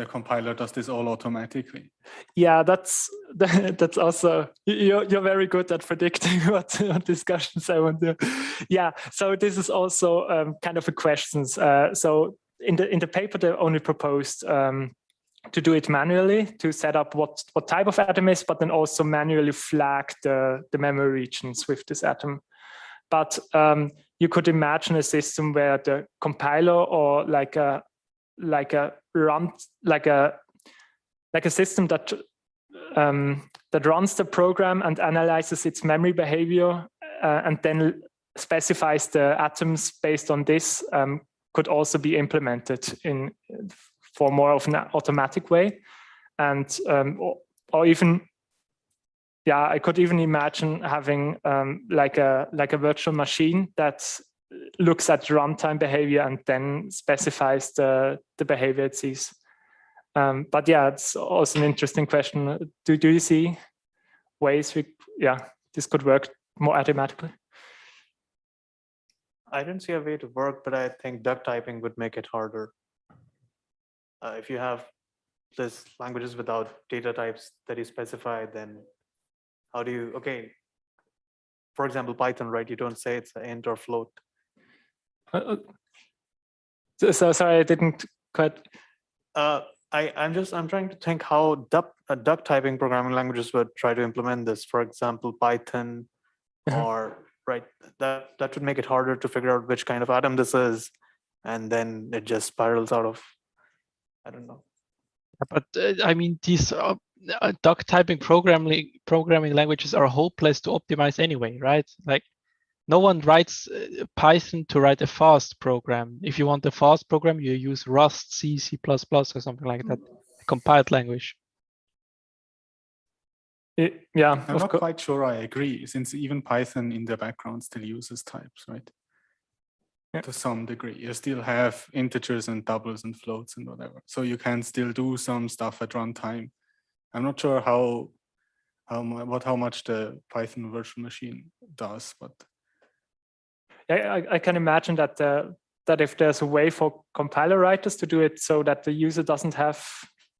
compiler does this all automatically? Yeah, that's also, you're very good at predicting what discussions I want to. Yeah, so this is also kind of a question. So in the paper they only proposed to do it manually, to set up what type of atom is, but then also manually flag the memory regions with this atom. But you could imagine a system where the compiler or like a system that runs the program and analyzes its memory behavior and then specifies the atoms based on this could also be implemented for more of an automatic way, and or even. Yeah, I could even imagine having like a virtual machine that looks at runtime behavior and then specifies the behavior it sees. But yeah, it's also an interesting question. Do you see ways this could work more automatically? I don't see a way to work, but I think duck typing would make it harder. If you have this languages without data types that you specify, then how do you, for example, Python, right? You don't say it's an int or float. So sorry, I didn't quite. I'm trying to think how duck typing programming languages would try to implement this. For example, Python, or right, that would make it harder to figure out which kind of atom this is, and then it just spirals out of, I don't know. But I mean, these duck typing programming languages are hopeless to optimize anyway, right? Like, no one writes Python to write a fast program. If you want a fast program, you use Rust, C, C++, or something like that, a compiled language. Yeah, I'm not quite sure I agree, since even Python in the background still uses types, right? Yeah. To some degree, you still have integers and doubles and floats and whatever. So you can still do some stuff at runtime. I'm not sure how much the Python virtual machine does, but I can imagine that that if there's a way for compiler writers to do it so that the user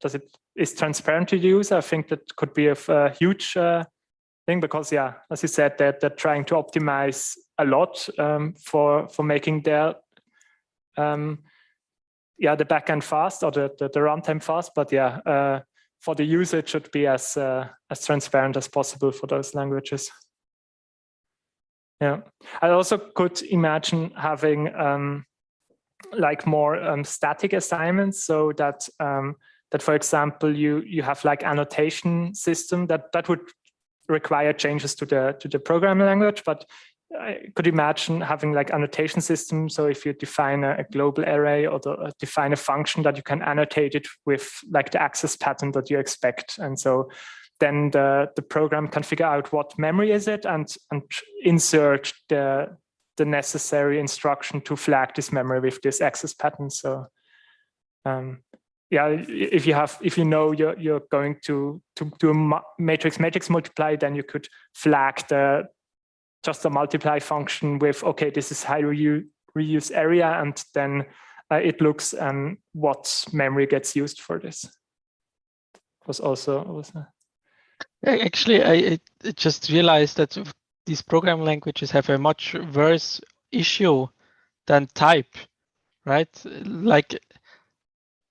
it is transparent to the user, I think that could be a huge thing, because yeah, as you said, they're trying to optimize a lot for making their the backend fast, or the runtime fast. But yeah, for the user, it should be as transparent as possible for those languages. Yeah, I also could imagine having like more static assignments, so that that, for example, you have like annotation system that would require changes to the programming language, but I could imagine having like annotation system. So if you define a global array, or define a function, that you can annotate it with like the access pattern that you expect, and so then the program can figure out what memory is it, and insert the necessary instruction to flag this memory with this access pattern. So yeah, if you know you're going to do a matrix multiply, then you could flag just a multiply function with, okay, this is high reuse area, and then it looks what memory gets used for this. Actually, I just realized that these programming languages have a much worse issue than type, right? Like,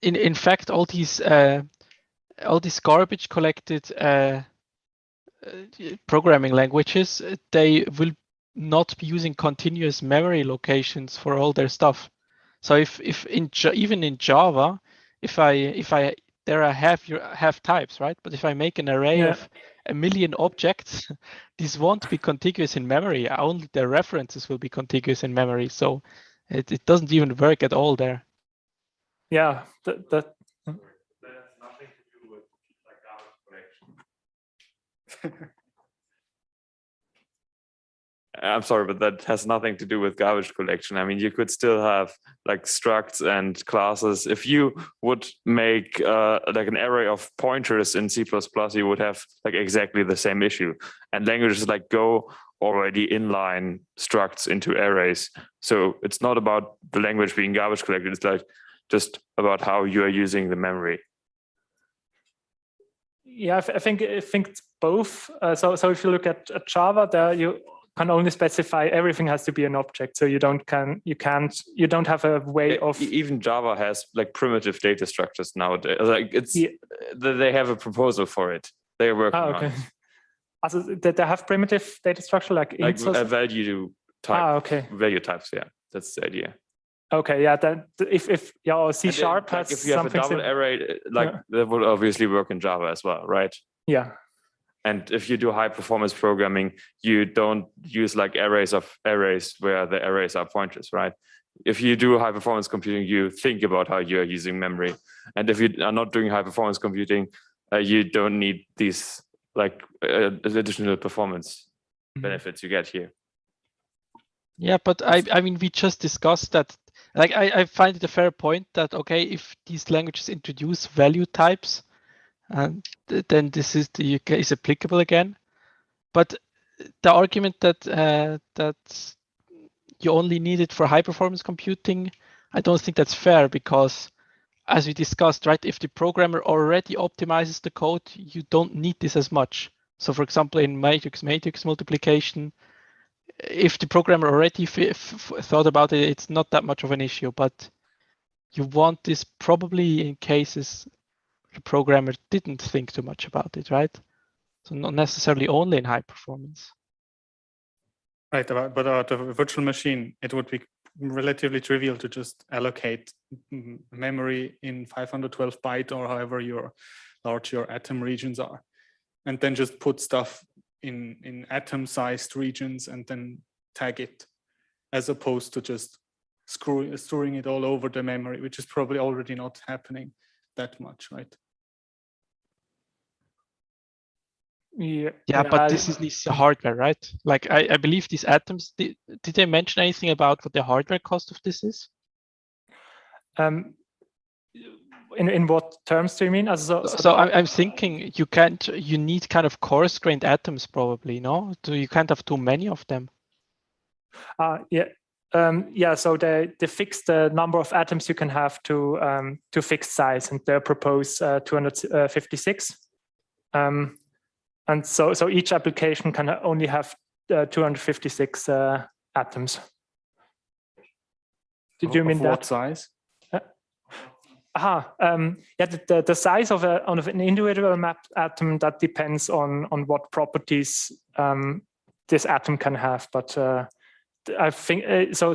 in fact, all these garbage collected programming languages, they will not be using continuous memory locations for all their stuff. So even in Java, there are have types, right? But if I make an array of 1 million objects, these won't be contiguous in memory. Only the references will be contiguous in memory. So it doesn't even work at all there. Yeah, that has nothing to do with like garbage collection. I'm sorry, but that has nothing to do with garbage collection. I mean, you could still have like structs and classes. If you would make like an array of pointers in C++, you would have like exactly the same issue. And languages like Go already inline structs into arrays. So it's not about the language being garbage collected. It's like just about how you are using the memory. Yeah, I think it's both. So if you look at Java, there you can only specify everything has to be an object. So you don't have a way of. Even Java has like primitive data structures nowadays. Like they have a proposal for it. They're working on it. Also, they have primitive data structure like a value type. Value types. Yeah, that's the idea. Okay, yeah. Then if or C# has like if you have a double array, that would obviously work in Java as well, right? Yeah. And if you do high performance programming, you don't use like arrays of arrays where the arrays are pointers, right? If you do high performance computing, you think about how you are using memory. And if you are not doing high performance computing, you don't need these like additional performance benefits you get here. Yeah, but I mean, we just discussed that. Like, I find it a fair point that, okay, if these languages introduce value types, and then this is is applicable again. But the argument that you only need it for high performance computing, I don't think that's fair, because as we discussed, right, if the programmer already optimizes the code, you don't need this as much. So for example, in matrix multiplication, if the programmer already thought about it, it's not that much of an issue, but you want this probably in cases the programmer didn't think too much about it, right? So not necessarily only in high performance. Right, but out of a virtual machine, it would be relatively trivial to just allocate memory in 512 byte or however large your atom regions are, and then just put stuff in atom-sized regions and then tag it, as opposed to just storing it all over the memory, which is probably already not happening that much, right? Yeah, but this is the hardware, right? Like I believe these atoms, did they mention anything about what the hardware cost of this is? In what terms do you mean? So I'm thinking you need kind of coarse-grained atoms probably, no? So you can't have too many of them. Yeah, so they fix the number of atoms you can have to fixed size, and they propose 256. And so each application can only have 256 atoms. Did you mean that? What size? Yeah, the size of an individual mapped atom, that depends on what properties this atom can have. But I think so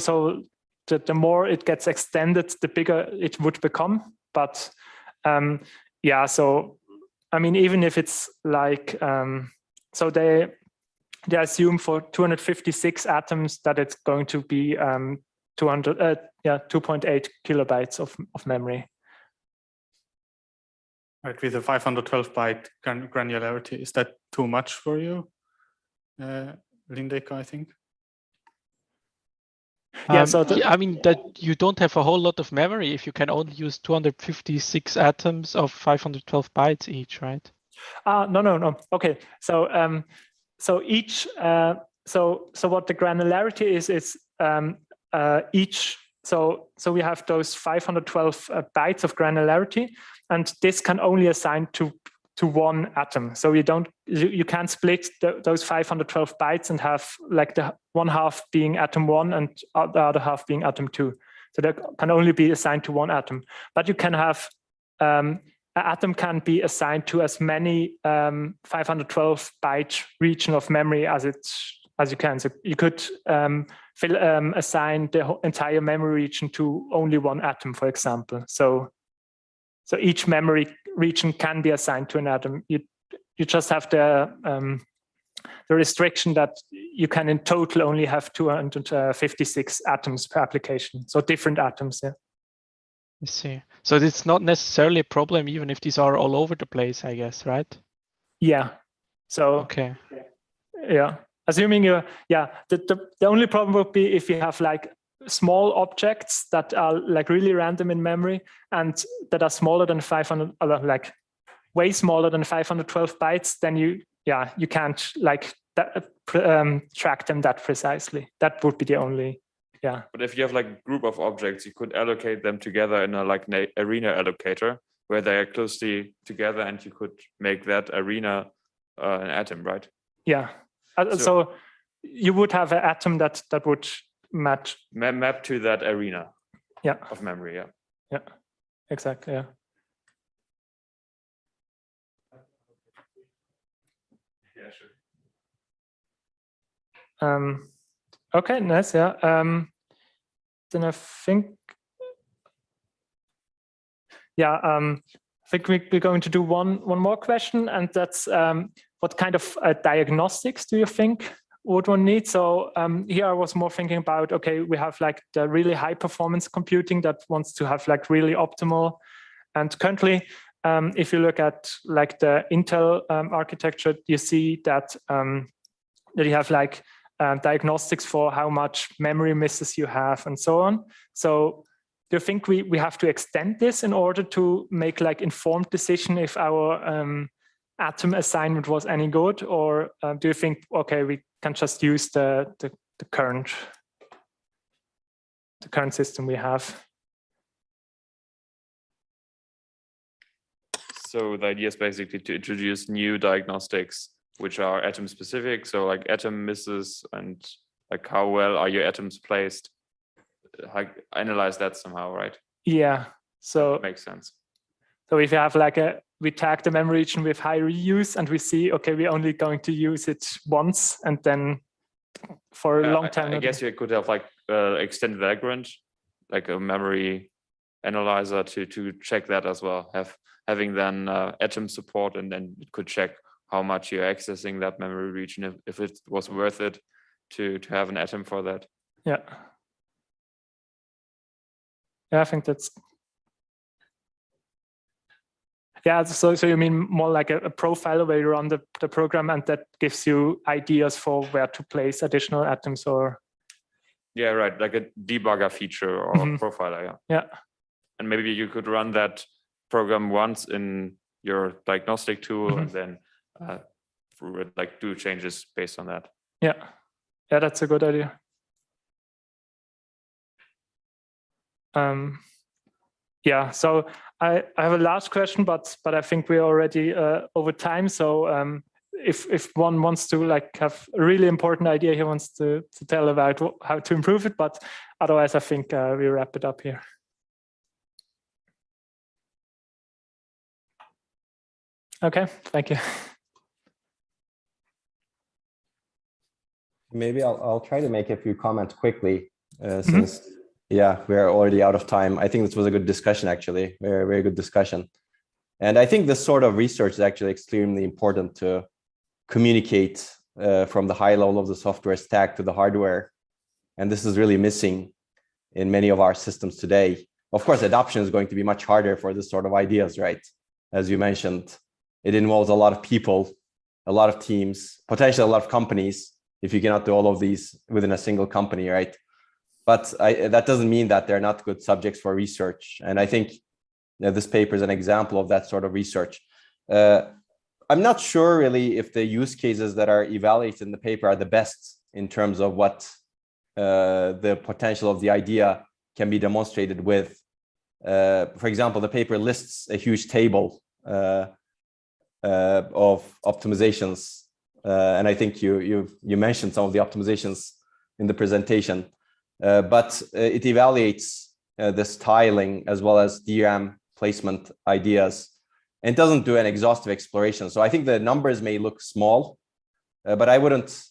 the more it gets extended, the bigger it would become. But yeah, so I mean, even if it's like so they assume for 256 atoms that it's going to be 2.8 kilobytes of memory. Right, with a 512 byte granularity, is that too much for you, Lindeka, I think? Yeah, I mean that you don't have a whole lot of memory if you can only use 256 atoms of 512 bytes each, right? No. Okay, so so each so what the granularity is each. So we have those 512 bytes of granularity, and this can only assign to one atom. So you can't split those 512 bytes and have like the one half being atom 1 and the other half being atom 2. So that can only be assigned to one atom. But you can have an atom can be assigned to as many 512 byte region of memory as you can. So you could assign the entire memory region to only one atom, for example. So each memory region can be assigned to an atom. You just have the restriction that you can in total only have 256 atoms per application. So different atoms, yeah. I see. So it's not necessarily a problem even if these are all over the place, I guess, right? Yeah. So okay. Yeah. Assuming the only problem would be if you have like small objects that are like really random in memory and that are smaller than 500, like way smaller than 512 bytes, then you can't like track them that precisely. That would be the only, yeah. But if you have like a group of objects, you could allocate them together in an arena allocator where they are closely together, and you could make that arena an atom, right? Yeah. So you would have an atom that would match map to that arena, yeah, of memory, yeah. Yeah, exactly, yeah. Yeah, sure. Okay, nice, yeah. Then I think, I think we're going to do one more question, and that's what kind of diagnostics do you think would one need? So here I was more thinking about, okay, we have like the really high performance computing that wants to have like really optimal. And currently, if you look at like the Intel architecture, you see that you have like diagnostics for how much memory misses you have and so on. So do you think we have to extend this in order to make like informed decision if our atom assignment was any good, or do you think, okay, we can just use the current system we have? So the idea is basically to introduce new diagnostics which are atom specific. So like atom misses and like how well are your atoms placed? Analyze that somehow, right? Yeah. So that makes sense. So if you have like a we tag the memory region with high reuse, and we see, okay, we're only going to use it once, and then for a long time. I guess you could have like extended vagrant, like a memory analyzer to check that as well. Having then atom support, and then it could check how much you're accessing that memory region, if it was worth it to have an atom for that. Yeah. Yeah, I think that's. Yeah, so you mean more like a profiler where you run the program, and that gives you ideas for where to place additional atoms, or? Yeah, right, like a debugger feature or profiler, yeah. Yeah. And maybe you could run that program once in your diagnostic tool, and then like do changes based on that. Yeah, yeah, that's a good idea. Yeah, so I have a last question, but I think we're already over time. So if one wants to like have a really important idea, he wants to tell about how to improve it, but otherwise I think we wrap it up here. Okay, thank you. Maybe I'll try to make a few comments quickly, since yeah, we're already out of time. I think this was a good discussion, actually, very good discussion. And I think this sort of research is actually extremely important to communicate from the high level of the software stack to the hardware. And this is really missing in many of our systems today. Of course, adoption is going to be much harder for this sort of ideas, right? As you mentioned, it involves a lot of people, a lot of teams, potentially a lot of companies, if you cannot do all of these within a single company, right? But that doesn't mean that they're not good subjects for research. And I think this paper is an example of that sort of research. I'm not sure really if the use cases that are evaluated in the paper are the best in terms of what the potential of the idea can be demonstrated with. For example, the paper lists a huge table of optimizations. And I think you mentioned some of the optimizations in the presentation. But it evaluates this tiling as well as DRAM placement ideas, and doesn't do an exhaustive exploration. So I think the numbers may look small, but I wouldn't.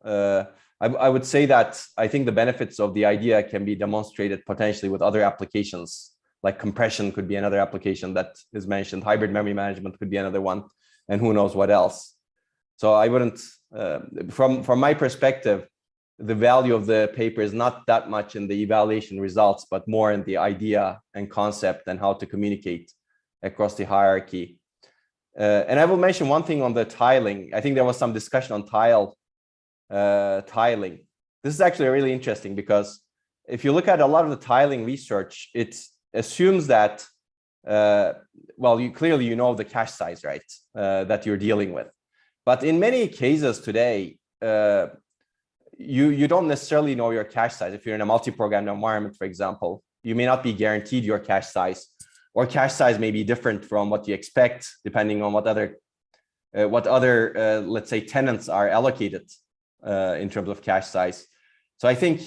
I would say that I think the benefits of the idea can be demonstrated potentially with other applications, like compression could be another application that is mentioned. Hybrid memory management could be another one, and who knows what else. So I wouldn't. From my perspective, the value of the paper is not that much in the evaluation results, but more in the idea and concept and how to communicate across the hierarchy. And I will mention one thing on the tiling. I think there was some discussion on tiling. This is actually really interesting, because if you look at a lot of the tiling research, it assumes that, well, clearly you know the cache size, right, that you're dealing with. But in many cases today, you don't necessarily know your cache size. If you're in a multi-programmed environment, for example, you may not be guaranteed your cache size, or cache size may be different from what you expect, depending on what other, let's say, tenants are allocated in terms of cache size. So I think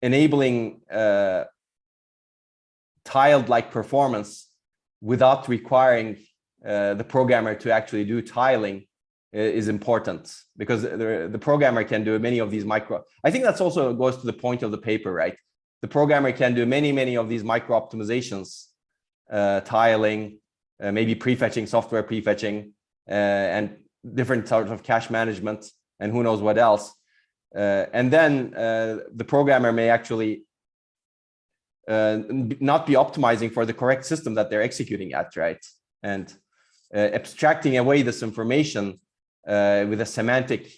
enabling tiled-like performance without requiring the programmer to actually do tiling is important, because the programmer can do many of these micro. I think that's also goes to the point of the paper, right? The programmer can do many of these micro optimizations, tiling, maybe prefetching, software prefetching, and different sorts of cache management, and who knows what else. And then the programmer may actually not be optimizing for the correct system that they're executing at, right? And abstracting away this information with a semantic,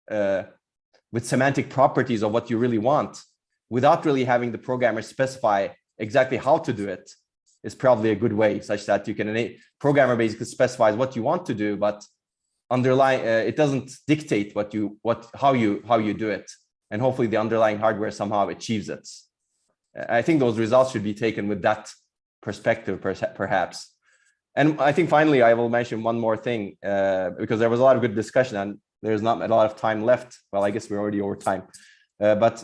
with semantic properties of what you really want, without really having the programmer specify exactly how to do it, is probably a good way, such that you can programmer basically specifies what you want to do, but underlying it doesn't dictate how you do it, and hopefully the underlying hardware somehow achieves it. I think those results should be taken with that perspective, perhaps. And I think finally I will mention one more thing, because there was a lot of good discussion and there's not a lot of time left. Well, I guess we're already over time, but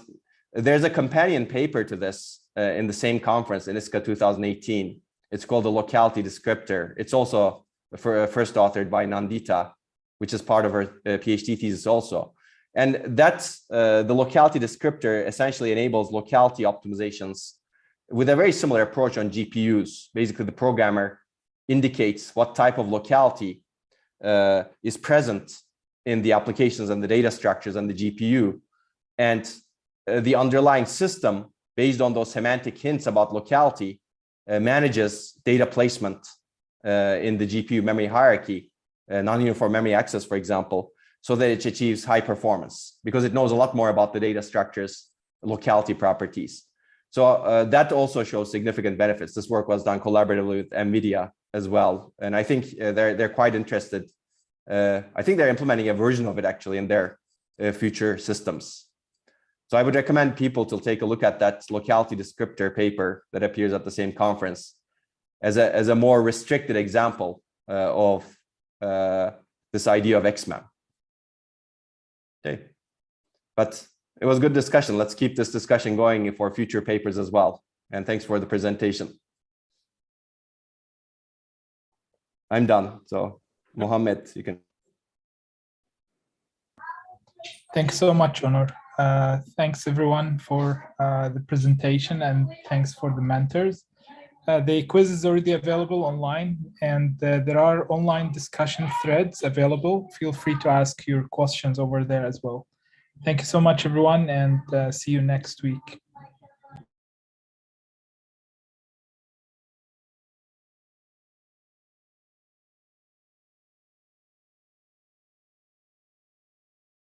there's a companion paper to this in the same conference in ISCA 2018. It's called the locality descriptor. It's also first authored by Nandita, which is part of her PhD thesis also. And that's the locality descriptor essentially enables locality optimizations with a very similar approach on GPUs. Basically, the programmer indicates what type of locality is present in the applications and the data structures and the GPU. And the underlying system, based on those semantic hints about locality, manages data placement in the GPU memory hierarchy, non-uniform memory access, for example, so that it achieves high performance because it knows a lot more about the data structures, locality properties. So that also shows significant benefits. This work was done collaboratively with NVIDIA as well. And I think they're quite interested. I think they're implementing a version of it actually in their future systems. So I would recommend people to take a look at that locality descriptor paper that appears at the same conference as a more restricted example of this idea of XMEM. Okay, but it was a good discussion. Let's keep this discussion going for future papers as well. And thanks for the presentation. I'm done. So Mohammed, you can. Thanks so much, Onur. Thanks everyone for the presentation, and thanks for the mentors. The quiz is already available online, and there are online discussion threads available. Feel free to ask your questions over there as well. Thank you so much, everyone, and see you next week.